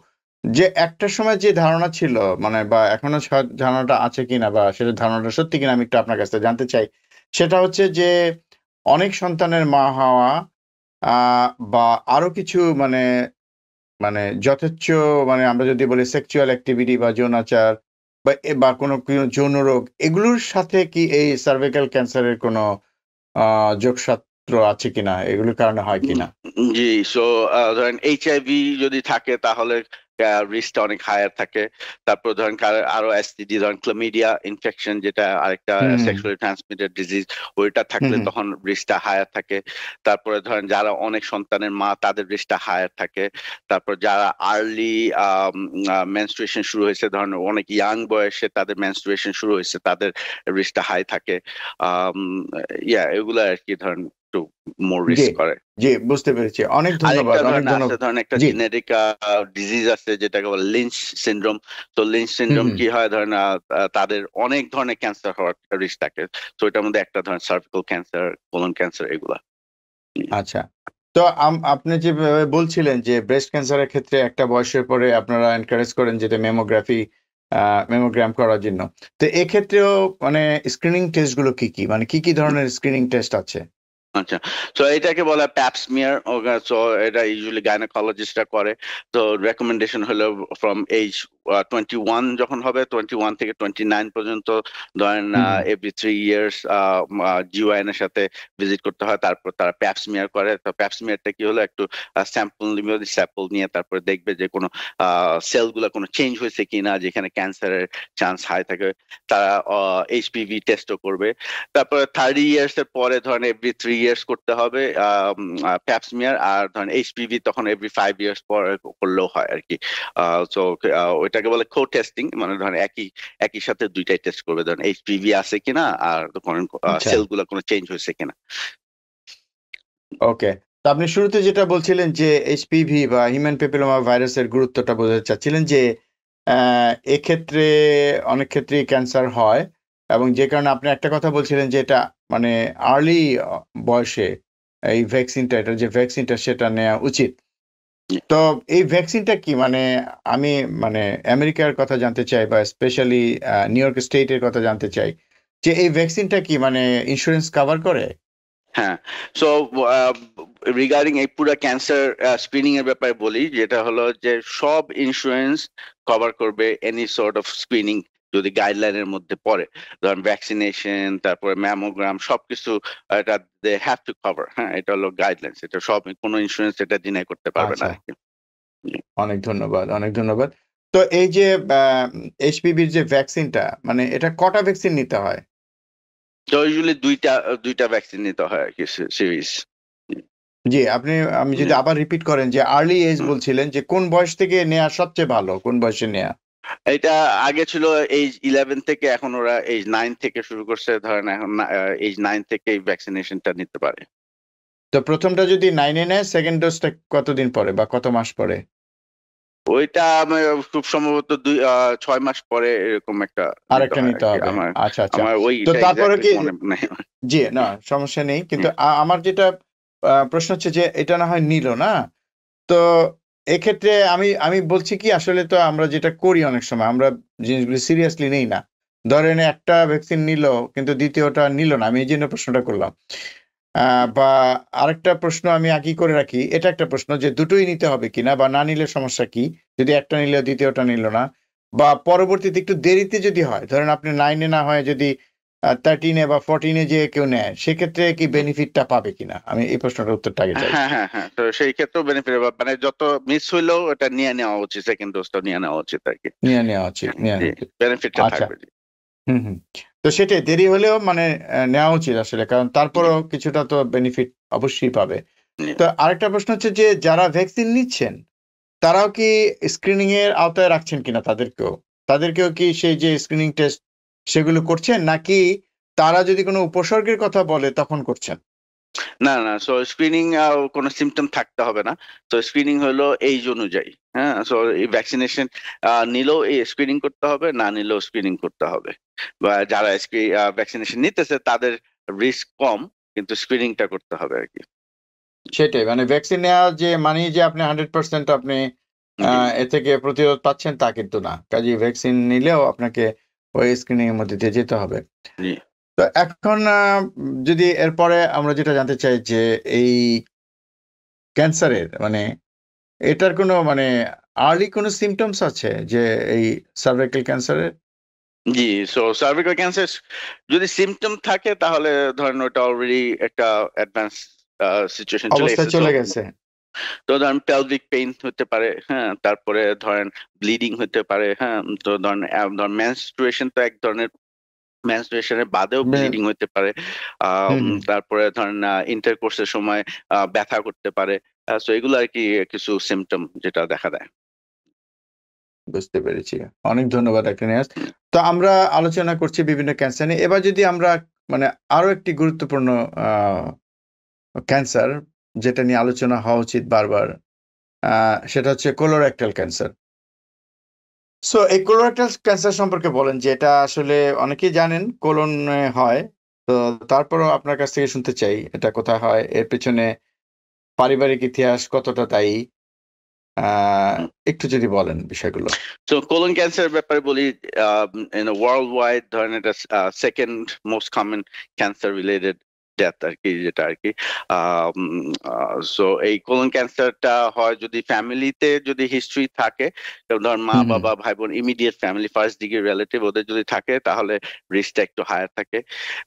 যে একটা সময় যে ধারণা ছিল, মানে বা এখনো ধারণাটা আছে কিনা বা সেটা ধারণাটা সত্যি কিনা আমি একটু আপনার কাছে জানতে চাই। সেটা হচ্ছে যে অনেক সন্তানের মা হওয়া বা আরো কিছু মানে মানে যথেচ্ছ, মানে আমরা যদি বলি সেক্সুয়াল অ্যাক্টিভিটি বা যৌনাচার বা কোনো যৌন রোগ, এগুলোর সাথে কি এই সার্ভাইকাল ক্যান্সারের কোনো যোগসূত্র আছে কিনা, এগুলোর কারণে হয় কিনা? জি, সো ধরেন এইচআইভি যদি থাকে তাহলে রিস্কটা অনেক হায়ার থাকে। তারপর ধরেন আরো এসটিডি, ধরেন ক্লামিডিয়া ইনফেকশন, যেটা আরেকটা হুম সেক্সুয়ালি ট্রান্সমিটেড ডিজিজ, ওইটা হুম থাকলে হুম তখন রিস্কটা হায়ার থাকে। তারপরে ধরেন যারা অনেক সন্তানের মা তাদের রিস্কটা হায়ার থাকে। তারপর যারা আর্লি মেনস্ট্রুয়েশন শুরু হয়েছে, ধরেন অনেক ইয়াং বয়সে তাদের মেনস্ট্রুয়েশন শুরু হয়েছে, তাদের রিস্কটা হাই থাকে। এগুলা আর কি ধরেন একটু মোর জি রিস্ক করে। জি, বুঝতে পেরেছি। অনেক ধন্যবাদ, আরেকটা অনেক ধরেন আছে, ধন্যবাদ। ধরেন একটা জি। জেনেটিক ডিজিজ আছে যেটাকে বলে লিঞ্চ সিনড্রোম। তো লিঞ্চ হুম সিনড্রোম হুম কি হয়, ধরেন তাদের অনেক ধরনের ক্যান্সার হওয়ার রিস্ক থাকে। তো এটার মধ্যে একটা ধরেন সার্ভিক্যাল ক্যান্সার, কোলন ক্যান্সার, এগুলা। আচ্ছা। তো আপনি যেভাবে বলছিলেন যে ব্রেস্ট ক্যান্সারের ক্ষেত্রে একটা বয়সের পরে আপনারা এনকারেজ করেন যেটা মেমোগ্রাম করার জন্য। তো এক্ষেত্রেও মানে স্ক্রিনিং টেস্ট গুলো কি কি, মানে কি কি ধরনের স্ক্রিনিং টেস্ট আছে? আচ্ছা, তো এটাকে বলা প্যাপসমিয়ার। সো এটা ইউজুয়ালি গাইনোকোলজিস্টরা করে। তো রেকমেন্ডেশন হলো ফ্রম এজ 21, যখন হবে 21 থেকে 29 পর্যন্ত, ধরেন হুম হুম এভরি 3 ইয়ার্স জিওআইএন এর সাথে ভিজিট করতে হয়। তারপর তারা প্যাপসমিয়ার করে। তো প্যাপসমিয়ারটা কি হলো, একটু স্যাম্পল নিয়ে তারপরে দেখবে যে কোনো সেলগুলো কোনো চেঞ্জ হয়েছে কিনা, যেখানে ক্যান্সারের চান্স হাই থাকে। তারা এইচপিভি টেস্টও করবে। তারপরে 30 ইয়ার্স এর পরে ধরেন এভরি 3 ইয়ার্স করতে হবে প্যাপসমিয়ার, আর ধরেন এইচপিভি তখন এভরি 5 ইয়ার্স পর করলেও হয় আর কি। তো ওইটাকে বলে কো টেস্টিং, মানে ধরেন একই সাথে দুইটাই টেস্ট করবে, ধরেন এইচপিভি আছে কিনা আর ধরেন আচ্ছা, সেলগুলো কোনো চেঞ্জ হয়েছে কিনা। ওকে। তো আপনি শুরুতে যেটা বলছিলেন যে এইচপিভি বা হিউম্যান প্যাপিলোমা ভাইরাসের গুরুত্বটা বোঝাতে চাচ্ছিলেন যে এক্ষেত্রে অনেক ক্ষেত্রেই ক্যান্সার হয়, এবং যে কারণে আপনি একটা কথা বলছিলেন যে এটা মানে আর্লি বয়সে এই ভ্যাকসিনটা, এটা যে ভ্যাকসিনটা সেটা নেওয়া উচিত। তো এই ভ্যাকসিনটা কি, মানে আমি মানে আমেরিকার কথা জানতে চাই বা স্পেশালি নিউ ইয়র্ক স্টেটের কথা জানতে চাই, যে এই ভ্যাকসিনটা কি মানে ইন্স্যুরেন্স কভার করে? হ্যাঁ, সো রিগার্ডিং এই পুরো ক্যান্সার স্ক্রিনিং এর ব্যাপারে বলি, যেটা হলো যে সব ইন্স্যুরেন্স কভার করবে এনি সর্ট অফ স্ক্রিনিং যদি গাইডলাইনের মধ্যে পড়ে। ধরেন ভ্যাকসিনেশন, তারপরে ম্যামোগ্রাম, সবকিছু এটা দে হ্যাভ টু কভার। হ্যাঁ, এটা হলো গাইডলাইন্স, এটা সব কোনো ইন্স্যুরেন্স এটা ডিনাই করতে পারবে না আচ্ছা, আর কি। অনেক ধন্যবাদ, অনেক ধন্যবাদ। তো এই যে এইচপিভির যে ভ্যাকসিনটা, মানে এটা কটা ভ্যাকসিন নিতে হয়? তো ইউজুয়ালি দুইটা ভ্যাকসিন নিতে হয় আর কি, সিরিজ। জি, আমি যদি আবার রিপিট করেন যে আর্লি এজ বলছিলেন, যে কোন বয়স থেকে নেওয়া সবচেয়ে ভালো, কোন বয়সে নেওয়া? এটা আগে ছিল এজ 11 থেকে, এখন ওরা এজ 9 থেকে শুরু করছে। ধরেন এখন এজ 9 থেকে এই ভ্যাকসিনেশনটা নিতে পারে। তো প্রথমটা যদি 9 এ নেয়, সেকেন্ড ডোজটা কতদিন পরে বা কত মাস পরে? ওইটা আমার খুব সম্ভবত 6 মাস পরে এরকম একটা নিতে আরেকটা হয় আর নিতে কি। হবে। আমার আচ্ছা, আচ্ছা। আমার তো ওইটা তারপরে এক্স্যাক্টলি কি, মনে নেই। জি, না সমস্যা নেই। কিন্তু আমার যেটা প্রশ্ন হচ্ছে যে এটা না হয় নিল না। তো এক্ষেত্রে আমি আমি বলছি কি, আসলে তো আমরা যেটা করি অনেক সময় আমরা জিনিসগুলো সিরিয়াসলি নেই না। ধরেন একটা ভ্যাকসিন নিল কিন্তু দ্বিতীয়টা নিল না। আমি এইজন্য প্রশ্নটা করলাম। বা আরেকটা প্রশ্ন আমি আগেই করে রাখি। এটা একটা প্রশ্ন যে দুটোই নিতে হবে কিনা বা না নিলে সমস্যা কি? যদি একটা নিল দ্বিতীয়টা নিল না, বা পরবর্তীতে একটু দেরিতে যদি হয়, ধরেন আপনি 9 এ না হয় যদি 13 এ বা 14 এ যেয়ে কেউ নেয়, সেক্ষেত্রে কি বেনিফিটটা পাবে কিনা? আমি এই প্রশ্নটার উত্তরটা আগে চাই। হ্যাঁ, হ্যাঁ, হ্যাঁ। তো সেই ক্ষেত্রেও বেনিফিট হবে, মানে যত মিস হইলেও এটা নিয়ে নেওয়া উচিত, সেকেন্ড ডোজটা নিয়ে নেওয়া উচিত আর কি। নিয়ে নেওয়া উচিত, নিয়ে জি, নেওয়া উচিত। বেনিফিটটা আচ্ছা। থাকবে। জি, হুম, হুম। তো সেটাই, দেরি হলেও মানে নেওয়া উচিত আসলে। কারণ জি, তারপরেও কিছুটা তো বেনিফিট অবশ্যই পাবে। জি। তো আরেকটা প্রশ্ন হচ্ছে যে যারা ভ্যাকসিন নিচ্ছেন তারাও কি স্ক্রিনিং এর আওতায় রাখছেন কিনা তাদেরকেও কি সেই যে স্ক্রিনিং টেস্ট সেগুলো করছেন নাকি তারা যদি কোনো উপসর্গের কথা বলে তখন করছেন? না, না। সো স্ক্রিনিং কোনো সিম্পটম থাকতে হবে না। তো স্ক্রিনিং হলো এইজ অনুযায়ী। হ্যাঁ? সো এই ভ্যাকসিনেশন নিলেও এই স্ক্রিনিং করতে হবে, না নিলেও স্ক্রিনিং করতে হবে। বা যারা ভ্যাকসিনেশন নিতেছে তাদের রিস্ক কম, কিন্তু স্ক্রিনিংটা করতে হবে আরকি। সেটাই মানে ভ্যাকসিন নেওয়া যে মানেই যে আপনি 100% আপনি জি, এ থেকে প্রতিরোধ পাচ্ছেন তা কিন্তু না। কাজেই ভ্যাকসিন নিলেও আপনাকে ওই স্ক্রিনিং এর মধ্যে দিয়ে যেতে হবে। জি। তো এখন যদি এরপরে আমরা যেটা জানতে চাই যে এই ক্যান্সারের মানে এটার কোনো মানে আর্লি কোনো সিম্পটমস আছে যে এই সার্ভাইকাল ক্যান্সারের? জি, সো সার্ভিক্যাল ক্যান্সার যদি সিম্পটম থাকে তাহলে ধরেন ওটা অলরেডি একটা অ্যাডভান্স সিচুয়েশন চলে অবস্থায় গেছে। চলে গেছে। তো ধরেন পেলভিক পেইন হতে পারে, হ্যাঁ? তারপরে ধরেন ব্লিডিং হতে পারে, হ্যাঁ? তো ধরেন মেনস্ট্রুয়েশন তো এক ধরনের, মেনস্ট্রুয়েশন এর বাদেও বে ব্লিডিং হতে পারে। হুম, হুম। তারপরে ধরেন ইন্টারকোর্স এর সময় ব্যথা করতে পারে। সো এগুলো আরকি কিছু সিম্পটম যেটা দেখা দেয়। বুঝতে পেরেছি। অনেক ধন্যবাদ ডাক্তার নিয়াজ। হুম, তো আমরা আলোচনা করছি বিভিন্ন ক্যান্সার নিয়ে। এবার যদি আমরা মানে আরো একটি গুরুত্বপূর্ণ আ ক্যান্সার যেটা নিয়ে আলোচনা হওয়া উচিত বারবার আ সেটা হচ্ছে কোলোরেক্টাল ক্যান্সার। সো এই কোলোরেক্টাল ক্যান্সার সম্পর্কে বলেন যে এটা আসলে অনেকেই জানেন কোলনে হয়। তো তারপরেও আপনার কাছ থেকে শুনতে চাই এটা কোথায় হয়? এর পেছনে পারিবারিক ইতিহাস কতটা দায়ী? আ হুম। একটু যদি বলেন বিষয়গুলো। সো কোলন ক্যান্সার ব্যাপারে বলি, ইন ওয়ার্ল্ড ওয়াইড ধরেন এটা second most common cancer related death আরকি, যেটা আরকি। সো এই কোলন ক্যান্সারটা হয় যদি ফ্যামিলিতে যদি হিস্ট্রি থাকে, যেমন ধরেন মা হুম, হুম। বাবা ভাই বোন immediate family first degree relative ওদের যদি থাকে তাহলে রিস্কটা একটু হায়ার থাকে।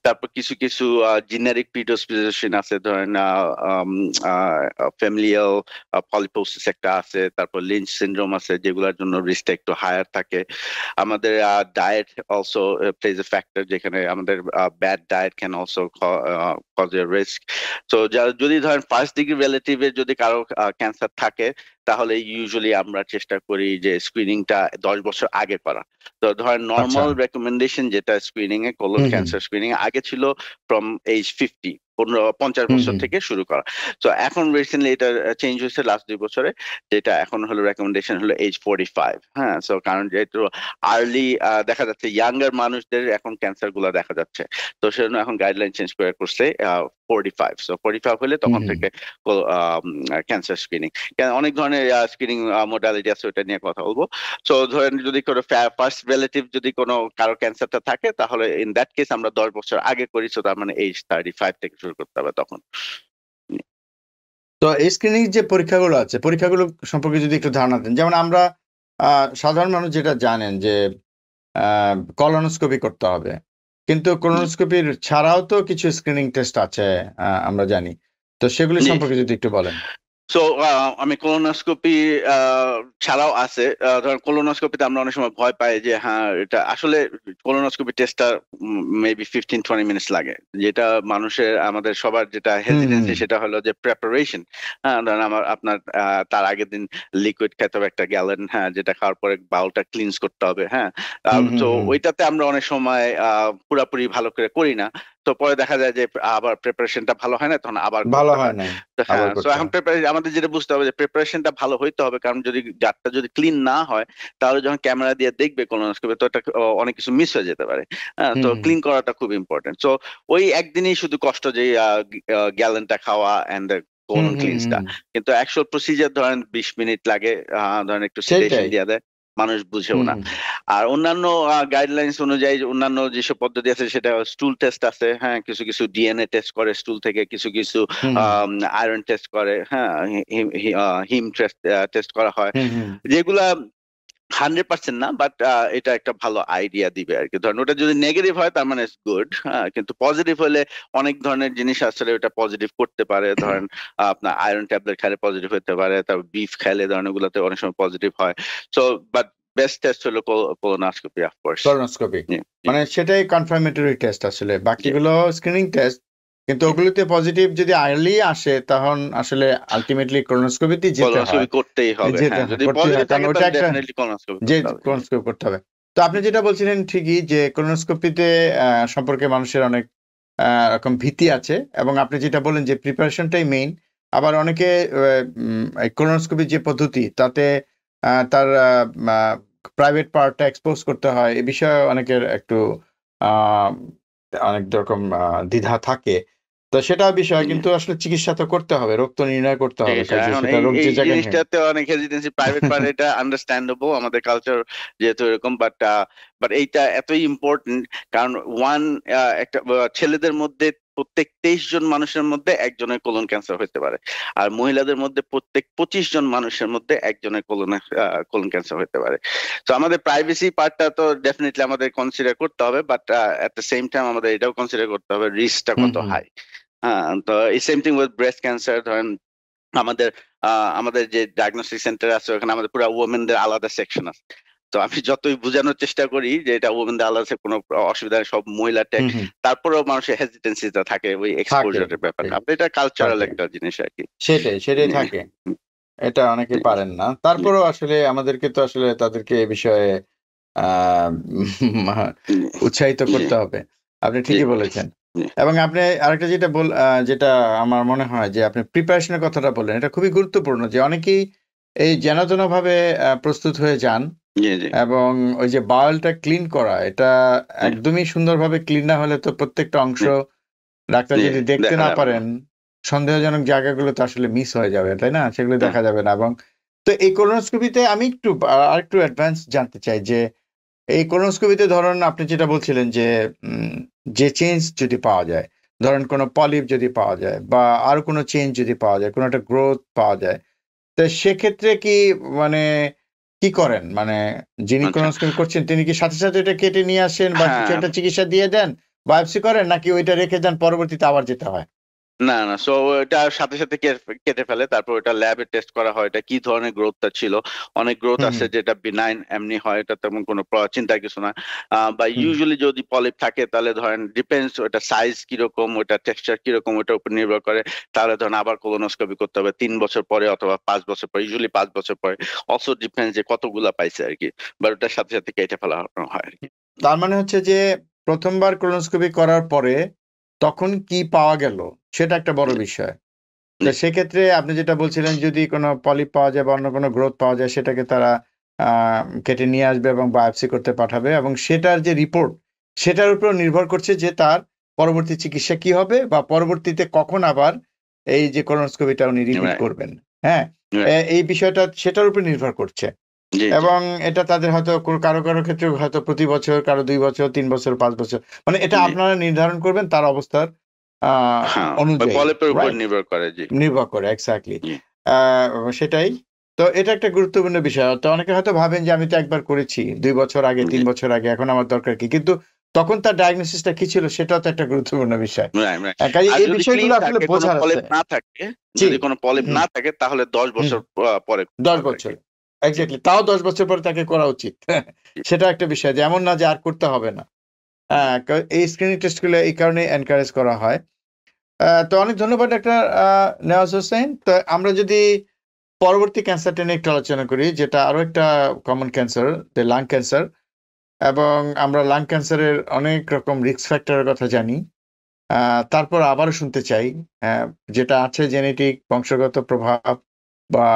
তারপর কিছু কিছু জেনেরিক প্রিডিসপোজিশন আছে, ধরেন ফ্যামিলিয়াল পলিপোসিস একটা আছে, তারপর লিঞ্চ সিনড্রোম আছে, যেগুলোর জন্য রিস্কটা একটু হায়ার থাকে। আমাদের diet also plays a factor, যেখানে আমাদের bad diet can also cause a risk. তো যদি ধরেন ফার্স্ট ডিগ্রি রিলেটিভের যদি কারো ক্যান্সার থাকে, তাহলে ইউজুয়ালি আমরা চেষ্টা করি যে স্ক্রিনিংটা 10 বছর আগে করা। তো ধরেন আচ্ছা। নর্মাল রেকমেন্ডেশন যেটা স্ক্রিনিং এ, কোলন হুম, হুম। ক্যান্সার স্ক্রিনিং আগে ছিল ফ্রম এজ 50, 50 হুম, বছর হুম। থেকে শুরু করা। তো এখন রিসেন্টলি এটা চেঞ্জ হয়েছে লাস্ট 2 বছরে, যেটা এখন হলো রেকমেন্ডেশন হলো এজ 45। হ্যাঁ, সো কারণ যেহেতু আর্লি দেখা যাচ্ছে ইয়াঙ্গার মানুষদের এখন ক্যান্সার গুলা দেখা যাচ্ছে, তো সেজন্য এখন গাইডলাইন চেঞ্জ করে করছে 45। সো 45 হলে হুম, তখন হুম। থেকে ক্যান্সার স্ক্রিনিং, অনেক ধরনের স্ক্রিনিং মোডালিটি আছে, ওটা নিয়ে কথা বলবো। সো ধরেন যদি কোনো ফার্স্ট রিলেটিভ যদি কোনো কারো ক্যান্সারটা থাকে, তাহলে ইন দ্যাট কেস আমরা 10 বছর আগে করি, সো তার মানে এজ 35 থেকে শুরু করতে হবে তখন। তো এই স্ক্রিনিং যে পরীক্ষাগুলো আছে, পরীক্ষাগুলো সম্পর্কে যদি একটু ধারণা দেন। যেমন আমরা আ সাধারণ মানুষ যেটা জানেন যে আ কলোনোস্কোপি করতে হবে। কিন্তু কলোনোস্কোপির ছাড়াও তো কিছু স্ক্রিনিং টেস্ট আছে আমরা জানি। তো সেগুলি জি। সম্পর্কে যদি একটু বলেন। সো আমি কোলোনোস্কোপি ছাড়াও আছে। ধরেন কোলোনোস্কোপিতে আমরা অনেক সময় ভয় পাই যে হ্যাঁ, এটা আসলে কোলোনোস্কোপি টেস্টটা মেবি 15-20 মিনিটস লাগে। যেটা মানুষের আমাদের সবার যেটা হুম, হেজিটেন্সি হুম। সেটা হলো যে প্রিপারেশন। হ্যাঁ, ধরেন আপনার তার আগের দিন লিকুইড খেতে হবে 1 গ্যালন, হ্যাঁ, যেটা খাওয়ার পরে বাউলটা ক্লিনস করতে হবে, হ্যাঁ। হুম, হুম, তো হুম। ওইটাতে আমরা অনেক সময় পুরাপুরি ভালো করে করি না। তো পরে দেখা যায় যে আবার প্রিপারেশনটা ভালো হয় না, তখন আবার ভালো করতে হয় হয়। নাই। তো আবার হ্যাঁ, সো করতে এখন হয়। আমাদের যেটা বুঝতে হবে যে প্রিপারেশনটা ভালো হইতে হবে, কারণ যদি জারটা যদি ক্লিন না হয়, তাহলে যখন ক্যামেরা দিয়ে দেখবে কোলোনোস্কোপি, তো এটা অনেক কিছু মিস হয়ে যেতে পারে। হ্যাঁ, হুম, তো হুম। ক্লিন করাটা খুব ইম্পর্টেন্ট। সো ওই একদিনই শুধু কষ্ট যে গ্যালনটা খাওয়া এন্ড দ্য হুম, কোলন হুম, ক্লিনসটা, হুম। কিন্তু অ্যাকচুয়াল প্রসিজার ধরেন 20 মিনিট লাগে। ধরেন একটু সিডেশন সেইটাই। দিয়ে দেয়, মানুষ বুঝেও হুম, না। হুম। আর অন্যান্য গাইডলাইনস অনুযায়ী অন্যান্য যেসব পদ্ধতি আছে, সেটা স্টুল টেস্ট আছে, হ্যাঁ, কিছু কিছু ডিএনএ টেস্ট করে স্টুল থেকে, কিছু কিছু হুম, হুম। আয়রন টেস্ট করে, হ্যাঁ, হিম টেস্ট করা হয়, হুম, হুম। যেগুলা 100% না, বাট এটা একটা ভালো আইডিয়া দিবে আর কি। ধরেন ওটা যদি নেগেটিভ হয় তার মানে গুড, হ্যাঁ, কিন্তু পজিটিভ হলে অনেক ধরনের জিনিস আসলে ওটা পজিটিভ করতে পারে। ধরেন আপনার আয়রন ট্যাবলেট খেলে পজিটিভ হতে পারে, তারপর বিফ খেলে ধরেন ওগুলোতে অনেক সময় পজিটিভ হয়। সো বাট বেস্ট টেস্ট হলো কোলোনোস্কোপি, অফ কোর্স। কলোনোস্কোপি। জি, জি, মানে সেটাই কনফার্মেটরি টেস্ট আসলে। জি। বাকিগুলো স্ক্রিনিং টেস্ট। কিন্তু ওগুলোতে পজিটিভ যদি আর্লি আসে তখন আসলে আলটিমেটলি কোলোনোস্কোপিতে যেতে হয়, কলোনোস্কোপি করতেই হবে, যেতে হ্যাঁ হয়, যদি করতেই পজিটিভ হয়, কারণ থাকে ওটা তাহলে একটা ডেফিনেটলি কলোনোস্কোপি যে করতে হবে। কোলোনোস্কোপি করতে হবে। তো আপনি যেটা বলছিলেন ঠিকই যে কোলোনোস্কোপিতে সম্পর্কে মানুষের অনেক রকম ভীতি আছে, এবং আপনি যেটা বললেন যে প্রিপারেশনটাই মেইন। আবার অনেকে কোলোনোস্কোপি যে পদ্ধতি তাতে তার প্রাইভেট পার্টটা এক্সপোজ করতে হয়, এ বিষয়ে অনেকের একটু আহ, অনেক রকম দ্বিধা থাকে। তো সেটা বিষয়, কিন্তু আসলে চিকিৎসা তো করতে হবে, রোগ তো নির্ণয় করতে হবে, চিকিৎসা যে এখন সেটা এই রোগ এই যে জায়গায় নেই। জিনিসটাতে অনেক হেজিটেন্সি, প্রাইভেট পার্ট এটা আন্ডারস্ট্যান্ডেবল, আমাদের কালচার যেহেতু এরকম, বাট এইটা এতই ইম্পর্টেন্ট, কারণ একটা ছেলেদের মধ্যে প্রত্যেক 23 জন মানুষের মধ্যে একজনের কোলন ক্যান্সার হতে পারে, আর মহিলাদের মধ্যে প্রত্যেক 25 জন মানুষের মধ্যে একজনের কোলন ক্যান্সার হতে পারে। তো আমাদের প্রাইভেসি পার্টটা তো ডেফিনেটলি আমাদের কনসিডার করতে হবে, but at the same time আমাদের এটাও কনসিডার করতে হবে রিস্কটা হুম কত হুম। হাই। হ্যাঁ, তো এই same thing with breast cancer. ধরেন আমাদের আমাদের যে ডায়াগনস্টিক সেন্টার আছে ওখানে আমাদের পুরো ওমেনদের আলাদা সেকশন আছে। তো আমি যতই বোঝানোর চেষ্টা করি যে এটা ওমেনদের আলাদা কোনো অসুবিধা নেই, সব মহিলা টেক, হুম হুম। তারপরেও মানুষের হেজিটেন্সিটা থাকে ওই থাকে, এক্সপোজারের ব্যাপারটা। ঠিক, এটা কালচারাল থাকে, একটা জিনিস আর কি। সেটাই জি, থাকে। এটা অনেকে জি, পারেন না, জি, তারপরেও আসলে আমাদেরকে তো আসলে তাদেরকে এ বিষয়ে আহ উৎসাহিত জি, করতে হবে। আপনি জি, ঠিকই বলেছেন। জি, এবং আপনি আরেকটা যেটা যেটা আমার মনে হয় যে আপনি প্রিপারেশনের কথাটা বললেন, এটা খুবই গুরুত্বপূর্ণ, যে অনেকেই এই যেন ভাবে প্রস্তুত হয়ে যান, জি, জি, এবং ওই যে বাওয়েলটা ক্লিন করা, এটা জি, একদমই সুন্দরভাবে ক্লিন না হলে তো প্রত্যেকটা অংশ জি, ডাক্তার জি, যদি দেখতে দেখা না যাবে না। পারেন, সন্দেহজনক জায়গাগুলো তো আসলে মিস হয়ে যাবে, তাই না? সেগুলো হ্যাঁ, দেখা যাবে না। এবং তো এই কোলোনোস্কোপিতে আমি একটু আরেকটু অ্যাডভান্স জানতে চাই যে এই কোলোনোস্কোপিতে ধরুন আপনি যেটা বলছিলেন যে যে চেঞ্জ যদি পাওয়া যায়, ধরেন কোনো পলিপ যদি পাওয়া যায় বা আরো কোনো চেঞ্জ যদি পাওয়া যায়, কোনো একটা গ্রোথ পাওয়া যায়, তো সেক্ষেত্রে কি মানে কি করেন? মানে যিনি আচ্ছা, কোলোনোস্কোপি করছেন তিনি কি সাথে সাথে এটা কেটে নিয়ে আসেন বা কিছু হ্যাঁ, একটা চিকিৎসা দিয়ে দেন, বায়োপসি করেন, নাকি ওইটা রেখে দেন পরবর্তীতে আবার যেতে হয়? না না, সো এটা সাথে সাথে কেটে ফেলে, তারপর এটা ল্যাবে টেস্ট করা হয় এটা কি ধরনের গ্রোথটা ছিল। অনেক গ্রোথ হুম আছে হুম যেটা বিনাইন এমনি হয়, এটা তেমন কোনো চিন্তার কিছু না। বা হুম। ইউজুয়ালি যদি পলিপ থাকে তাহলে ধরেন ডিপেন্ডস ওটা সাইজ কিরকম, ওটা টেক্সচার কিরকম, ওটার উপর নির্ভর করে। তাহলে ধরেন আবার কোলোনোস্কোপি করতে হবে 3 বছর পরে অথবা 5 বছর পরে, ইউজুয়ালি 5 বছর পরে। অলসো ডিপেন্ডস যে কতগুলা পাইছে আর কি, বা ওটার সাথে সাথে কেটে ফেলা হয় আর কি। তার মানে হচ্ছে যে প্রথমবার কোলোনোস্কোপি করার পরে তখন কি পাওয়া গেল সেটা একটা বড় জি, বিষয়। তো জি, সেক্ষেত্রে আপনি যেটা বলছিলেন, যদি কোনো পলিপ পাওয়া যায় বা অন্য কোনো গ্রোথ পাওয়া যায়, সেটাকে তারা কেটে নিয়ে আসবে এবং বায়োপসি করতে পাঠাবে, এবং সেটার যে রিপোর্ট সেটার উপর নির্ভর করছে যে তার পরবর্তী চিকিৎসা কি হবে, বা পরবর্তীতে কখন আবার এই যে কোলোনোস্কোপিটা উনি রিপিট right, করবেন। হ্যাঁ, right, এই বিষয়টা সেটার উপর নির্ভর করছে। জি, জি, এবং এটা তাদের হয়তো কারো ক্ষেত্রে হয়তো প্রতি বছর, কারো 2 বছর, 3 বছর, 5 বছর, মানে এটা জি, আপনারা নির্ধারণ করবেন তার অবস্থার হ্যাঁ, ওই অনুযায়ী, পলিপের উপর রাইট? নির্ভর করে, জি, নির্ভর করে, এক্স্যাক্টলি। জি, সেটাই। তো এটা একটা গুরুত্বপূর্ণ বিষয়। তো অনেকে হয়তো ভাবেন যে আমি তো একবার করেছি 2 বছর আগে, জি, 3 বছর আগে, এখন আমার দরকার কি? কিন্তু তখন তার ডায়াগনোসিসটা কি ছিল সেটাও তো একটা গুরুত্বপূর্ণ বিষয়। Right, right. কাজে আর এই যদি ক্লিন বিষয়গুলো আসলে থাকে, কোনো বোঝার আছে। পলিপ না থাকে, জি। যদি কোনো পলিপ হুম না থাকে তাহলে 10 হুম। বছর পরে করতে 10 হবে আর বছর। কি। জি, এক্সাক্টলি। তাও 10 বছর পরে তাকে করা উচিত। জি, সেটা একটা বিষয় যে এমন না যে আর করতে হবে না। জি, এই স্ক্রিনিং টেস্টগুলো এই কারণেই এনকারেজ করা হয়। তো অনেক ধন্যবাদ ডাক্তার নেওয়াজ হোসেন। তো আমরা যদি পরবর্তী ক্যান্সারটা নিয়ে একটু আলোচনা করি, যেটা আরো একটা কমন ক্যান্সার, যে লাং ক্যান্সার। এবং আমরা লাং ক্যান্সারের অনেক রকম রিস্ক ফ্যাক্টরের কথা জানি। তারপর আবারও শুনতে চাই, আহ, যেটা আছে জেনেটিক, বংশগত প্রভাব, বা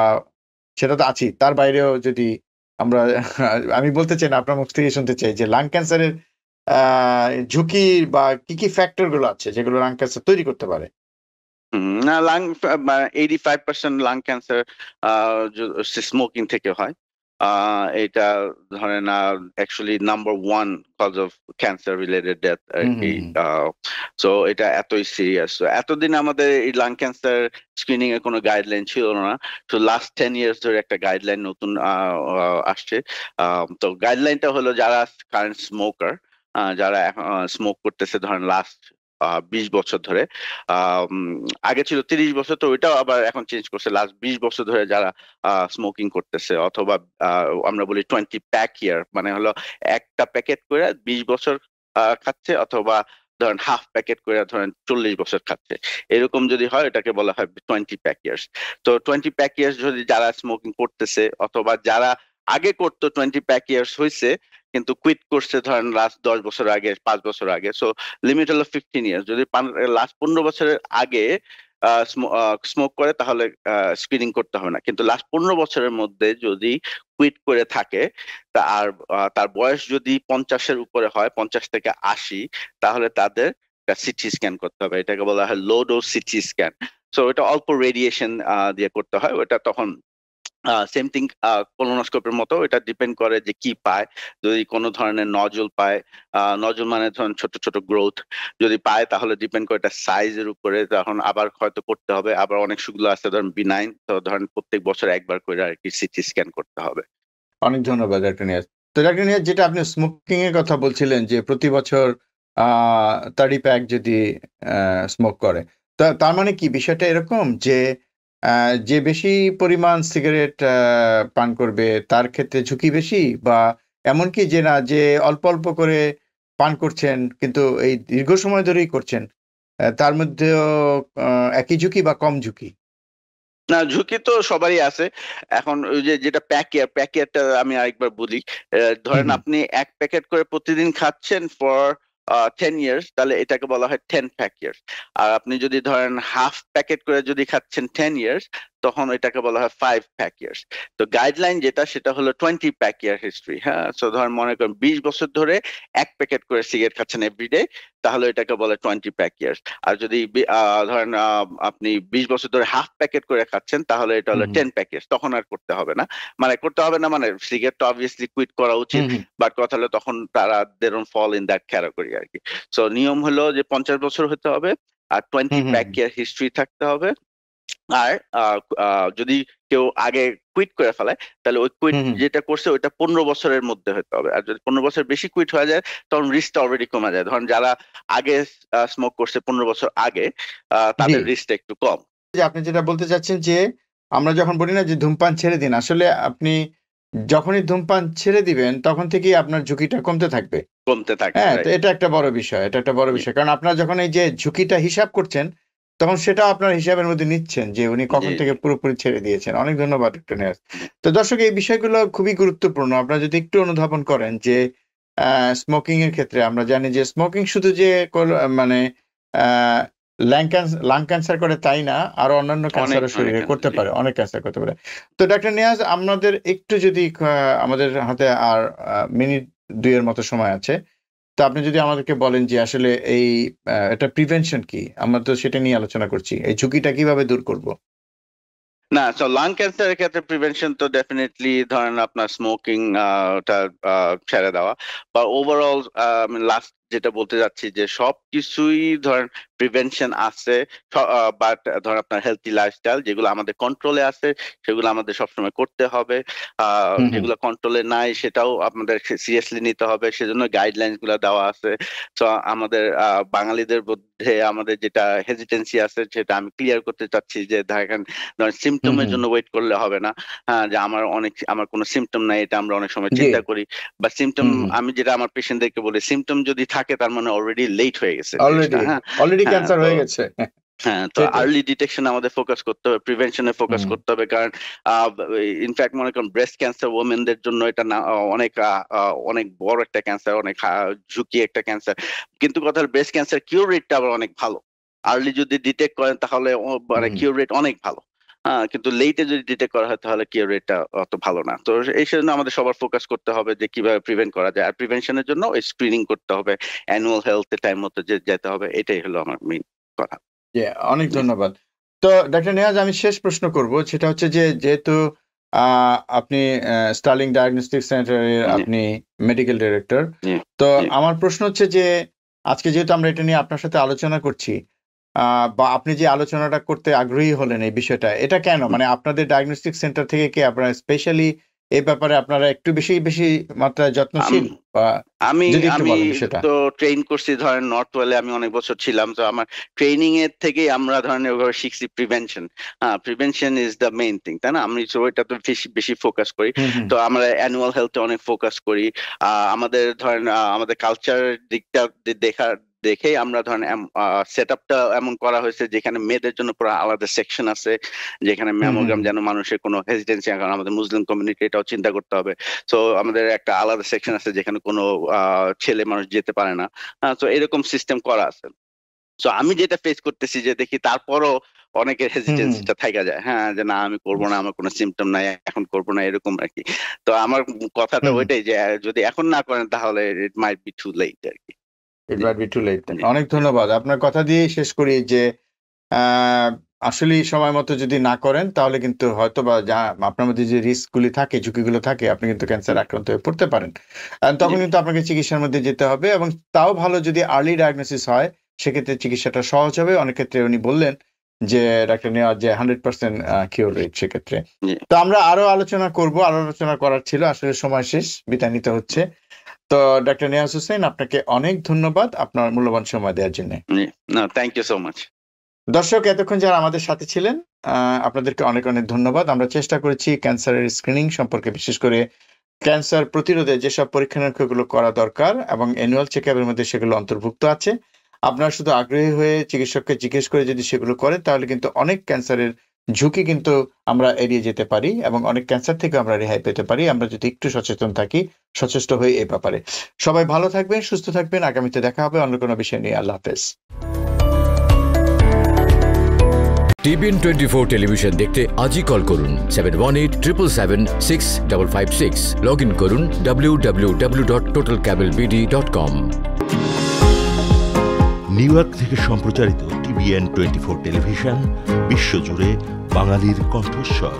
সেটা তো আছেই, তার বাইরেও যদি আমরা আমি বলতে চাই না, আপনার মুখ থেকে শুনতে চাই যে লাং ক্যান্সারের ঝুঁকি বা কি কি ফ্যাক্টর গুলো আছে যেগুলো লাং ক্যান্সার তৈরি করতে পারে। না, 85% লাং ক্যান্সার স্মোকিং থেকে হয়। এটা ধরেন actually number one cause of cancer related death আর হুম কি। হুম হুম। সো এটা এতই সিরিয়াস। এতদিন আমাদের এই লাং ক্যান্সার স্ক্রিনিং এর কোনো গাইডলাইন ছিল না। তো লাস্ট 10 ইয়ার্স ধরে একটা গাইডলাইন নতুন আসছে। তো গাইডলাইনটা হলো যারা কারেন্ট স্মোকার, যারা স্মোক করতেছে ধরেন লাস্ট 20 বছর ধরে, আগে ছিল 30 বছর, তো ওইটাও আবার এখন চেঞ্জ করছে, লাস্ট 20 বছর ধরে যারা স্মোকিং করতেছে, অথবা আমরা বলি 20 প্যাক ইয়ার, মানে হলো একটা প্যাকেট করে 20 বছর খাচ্ছে, অথবা ধরেন হাফ প্যাকেট করে ধরেন 40 বছর খাচ্ছে, এরকম যদি হয় এটাকে বলা হয় 20 প্যাক ইয়ার্স। তো 20 প্যাক ইয়ার্স যদি যারা স্মোকিং করতেছে অথবা যারা আগে করতো 20 প্যাক ইয়ার্স হয়েছে কিন্তু কুইট করছে ধরেন লাস্ট 10 বছর আগে 5 বছর আগে, সো লিমিট হলো 15 ইয়ার্স। যদি লাস্ট 15 বছরের আগে স্মোক করে তাহলে স্ক্রিনিং করতে হবে না, কিন্তু লাস্ট 15 বছরের মধ্যে যদি কুইট করে থাকে তার বয়স যদি 50-এর উপরে হয়, 50 থেকে 80, তাহলে তাদের সিটি স্ক্যান করতে হবে। এটাকে বলা হয় low dose CT scan. So এটা অল্প রেডিয়েশন দিয়ে করতে হয়। ওটা তখন সেম থিং কোলোনোস্কোপের মতো, এটা ডিপেন্ড করে যে কি পায়। যদি কোনো ধরনের নজল পায়, নজল মানে ধরেন ছোট ছোট গ্রোথ যদি পায় তাহলে ডিপেন্ড করে এটা সাইজের উপরে, তখন আবার হয়তো করতে হবে। আবার অনেক সুগুলো আছে ধরেন বিনাইন, তো ধরেন প্রত্যেক বছর একবার করে আর কি সিটি স্ক্যান করতে হবে। অনেক ধন্যবাদ ডাক্তার নিয়াজ। তো ডাক্তার নিয়াজ, যেটা আপনি স্মোকিং এর কথা বলছিলেন যে প্রতি বছর 30 প্যাক যদি স্মোক করে, তার মানে কি বিষয়টা এরকম যে যে বেশি পরিমাণ সিগারেট পান করবে তার ক্ষেত্রে ঝুঁকি বেশি, বা এমনকি যে না, যে অল্প অল্প করে পান করছেন কিন্তু এই দীর্ঘ সময় ধরেই করছেন, তার মধ্যেও একই ঝুঁকি বা কম ঝুঁকি? না, ঝুঁকি তো সবারই আছে। এখন ওই যে যেটা প্যাকেটটা আমি আরেকবার বলি। ধরেন আপনি এক প্যাকেট করে প্রতিদিন খাচ্ছেন ফর 10 ইয়ার্স, তাহলে এটাকে বলা হয় 10 প্যাক ইয়ার্স। আর আপনি যদি ধরেন হাফ প্যাকেট করে যদি খাচ্ছেন 10 ইয়ার্স, তখন এটাকে বলা হয় 5 প্যাক ইয়ার্স। তো গাইডলাইন যেটা সেটা হলো 20 প্যাক ইয়ার হিস্ট্রি। হ্যাঁ, সো ধরেন মনে করেন 20 বছর ধরে এক প্যাকেট করে সিগারেট খাচ্ছেন এভরিডে, তাহলে এটাকে বলে 20 প্যাক ইয়ার্স। আর যদি ধরেন আপনি 20 বছর ধরে হাফ প্যাকেট করে খাচ্ছেন, তাহলে এটা হলো 10 প্যাকেট। তখন আর করতে হবে না, মানে সিগারেট তো অবভিয়াসলি কুইট করা উচিত, বাট কথা হলো তখন তারা they don't fall in that category আর কি। সো নিয়ম হলো যে 50 বছর হতে হবে আর 20 প্যাক ইয়ার হিস্ট্রি থাকতে হবে। আর যদি কেউ আগে কুইট করে ফেলায়, তাহলে ওই কুইট যেটা করছে ওইটা 15 বছরের মধ্যে হতে হবে। আর যদি 15 বছর বেশি কুইট হয়ে যায় তখন রিস্কটা অলরেডি কমে যায়। ধরেন যারা আগে স্মোক করছে 15 বছর আগে, তাদের রিস্কটা একটু কম। যে আপনি যেটা বলতে চাচ্ছেন যে আমরা যখন বলি না যে ধূমপান ছেড়ে দিন, আসলে আপনি যখনই ধূমপান ছেড়ে দিবেন তখন থেকেই আপনার ঝুঁকিটা কমতে থাকবে। হ্যাঁ, তো এটা একটা বড় বিষয়, এটা একটা বড় বিষয়। কারণ আপনারা যখন এই যে ঝুঁকিটা হিসাব করছেন তখন সেটা আপনার হিসাবের মধ্যে নিচ্ছেন যে উনি কখন থেকে পুরোপুরি ছেড়ে দিয়েছেন। অনেক ধন্যবাদ ডক্টর নিয়াজ। তো দর্শক, এই বিষয়গুলো খুবই গুরুত্বপূর্ণ। আপনারা যদি একটু অনুধাবন করেন যে স্মোকিং এর ক্ষেত্রে আমরা জানি যে স্মোকিং শুধু যে মানে লাং ক্যান্সার করে তাই না, আরো অন্যান্য ক্যান্সারও শরীরে করতে পারে, অনেক ক্যান্সার করতে পারে। তো ডাক্তার নিয়াজ, আমাদের একটু যদি আমাদের হাতে আর মিনিট 2 এর মতো সময় আছে, তো আপনি যদি আমাদেরকে বলেন যে আসলে এই এটা প্রিভেনশন কি? আমরা তো সেটা নিয়ে আলোচনা করছি। এই ঝুঁকিটা কিভাবে দূর করব? না, তো লাং ক্যান্সারের ক্ষেত্রে প্রিভেনশন তো ডেফিনেটলি ধরেন আপনার স্মোকিং ওটা ছেড়ে দেওয়া, বা ওভারঅল লাস্ট যেটা বলতে যাচ্ছি যে সবকিছুই ধরেন প্রিভেনশন আছে, বাট ধরেন আপনার হেলথি লাইফস্টাইল যেগুলো আমাদের কন্ট্রোলে আছে সেগুলো আমাদের সবসময় করতে হবে। যেগুলো কন্ট্রোলে নাই সেটাও আপনাদের সিরিয়াসলি নিতে হবে, সেজন্য গাইডলাইন্স গুলো দেওয়া আছে। তো আমাদের বাঙালিদের মধ্যে আমাদের যেটা হেজিটেন্সি আছে সেটা আমি ক্লিয়ার করতে চাচ্ছি যে দেখেন, সিমটমের জন্য ওয়েট করলে হবে না। হ্যাঁ, যে আমার কোনো সিমটম নাই, এটা আমরা অনেক সময় চিন্তা করি। বা সিমটম, আমি যেটা আমার পেশেন্টদেরকে বলি, সিমটম যদি থাকে তার মানে অলরেডি লেট হয়ে গেছে। অলরেডি ক্যান্সার হয়ে গেছে। হ্যাঁ, তো আর্লি ডিটেকশন আমাদের ফোকাস করতে হবে, প্রিভেনশনে ফোকাস করতে হবে। কারণ ইনফ্যাক্ট মনে করেন ব্রেস্ট ক্যান্সার ওমেনদের জন্য এটা অনেক বড় একটা ক্যান্সার, অনেক ঝুঁকি একটা ক্যান্সার। কিন্তু কথা ব্রেস্ট ক্যান্সার কিউর রেটটা আবার অনেক ভালো। আর্লি যদি ডিটেক্ট করেন তাহলে মানে কিউর রেট অনেক ভালো। হ্যাঁ, কিন্তু লেটে যদি ডিটেক্ট করা হয় তাহলে কিউর রেটটা অত ভালো না। তো এই জন্য আমাদের সবার ফোকাস করতে হবে যে কিভাবে প্রিভেন্ট করা যায়। আর প্রিভেনশনের জন্য স্ক্রিনিং করতে হবে, অ্যানুয়াল হেলথ টাইম মতো যেতে হবে। এটাই হলো আমার মেইন কথা। অনেক ধন্যবাদ। তো ডাক্তার নিয়াজ, আমি শেষ প্রশ্ন করব, সেটা হচ্ছে যে যেহেতু আপনি স্টার্লিং ডায়াগনস্টিক সেন্টারের আপনি মেডিকেল ডিরেক্টর, তো আমার প্রশ্ন হচ্ছে যে আজকে যেহেতু আমরা এটা নিয়ে আপনার সাথে আলোচনা করছি, বা আপনি যে আলোচনাটা করতে আগ্রহী হলেন এই বিষয়টা, এটা কেন? মানে আপনাদের ডায়াগনস্টিক সেন্টার থেকে কি আপনারা স্পেশালি এই ব্যাপারে আপনারা একটু বেশি মাত্রায় যত্নশীল? আমি তো ট্রেন করছি ধরেন নর্থ ওয়েলে, আমি অনেক বছর ছিলাম। তো আমার ট্রেনিং এর থেকে আমরা ধরেন ওইভাবে শিখছি প্রিভেনশন। হ্যাঁ, prevention is the main thing, তাই না? আমি ওইটা তো বেশি ফোকাস করি। তো আমরা অ্যানুয়াল হেলথে অনেক ফোকাস করি। আমাদের ধরেন আমাদের কালচারের দিকটা দেখেই আমরা ধরেন সেট আপটা এমন করা হয়েছে যেখানে মেয়েদের জন্য পুরো আলাদা সেকশন আছে, যেখানে ম্যামোগ্রাম যেন মানুষের কোনো হেজিটেন্সি, কারণ আমাদের মুসলিম কমিউনিটি এটাও চিন্তা করতে হবে। তো আমাদের একটা আলাদা সেকশন আছে যেখানে কোনো ছেলে মানুষ যেতে পারে না। তো এরকম সিস্টেম করা আছে। তো আমি যেটা ফেস করতেছি যে দেখি তারপরও অনেকের হেজিটেন্সিটা থাকা যায়, হ্যাঁ, যে না আমি করবো না, আমার কোনো সিমটম নাই, এখন করবো না, এরকম আর কি। তো আমার কথাটা ওইটাই যে যদি এখন না করেন তাহলে ইট মাইট বি টু লেট আর কি। ইট মাইট বি টু লেট। অনেক ধন্যবাদ। আপনার কথা দিয়ে শেষ করি যে আসলে সময় মতো যদি না করেন তাহলে কিন্তু হয়তো বা যা আপনার মধ্যে যে রিস্ক গুলি থাকে, ঝুঁকিগুলো থাকে, আপনি কিন্তু ক্যান্সার আক্রান্ত হয়ে পড়তে পারেন। তখন কিন্তু আপনাকে চিকিৎসার মধ্যে যেতে হবে, এবং তাও ভালো যদি আর্লি ডায়াগনোসিস হয় সেক্ষেত্রে চিকিৎসাটা সহজ হবে। অনেক ক্ষেত্রে উনি বললেন যে ডাক্তার নেওয়ার যে 100% কিউর রেট সেক্ষেত্রে। তো আমরা আরো আলোচনা করব, আরো আলোচনা করার ছিল, আসলে সময় শেষ, বিদায় নিতে হচ্ছে। তো ডাক্তার নিয়াজ হোসেন, আপনাকে অনেক ধন্যবাদ আপনার মূল্যবান সময় দেওয়ার জন্য। Thank you so much. দর্শক, এতক্ষণ যারা আমাদের সাথে ছিলেন আপনাদেরকে অনেক অনেক ধন্যবাদ। আমরা চেষ্টা করেছি ক্যান্সারের স্ক্রিনিং সম্পর্কে, বিশেষ করে ক্যান্সার প্রতিরোধে যেসব পরীক্ষা নিরীক্ষাগুলো করা দরকার এবং অ্যানুয়াল চেকআপের মধ্যে সেগুলো অন্তর্ভুক্ত আছে। আপনারা শুধু আগ্রহী হয়ে চিকিৎসককে জিজ্ঞেস করে যদি সেগুলো করেন তাহলে কিন্তু অনেক ক্যান্সারের ঝুঁকি কিন্তু আমরা এড়িয়ে যেতে পারি এবং অনেক ক্যান্সার থেকে আমরা রেহাই পেতে পারি, আমরা যদি একটু সচেতন থাকি, সচেষ্ট হই এই ব্যাপারে। সবাই ভালো থাকবেন, সুস্থ থাকবেন। আগামীতে দেখা হবে অন্য কোনো বিষয় নিয়ে। আল্লাহ হাফেজ। TBN 24 টেলিভিশন দেখতে আজই কল করুন 7187776556। লগ ইন করুন www.totalcablebd.com। নিউ ইয়র্ক থেকে সম্প্রচারিত TBN 24 টেলিভিশন বিশ্বজুড়ে বাঙালির কণ্ঠস্বর।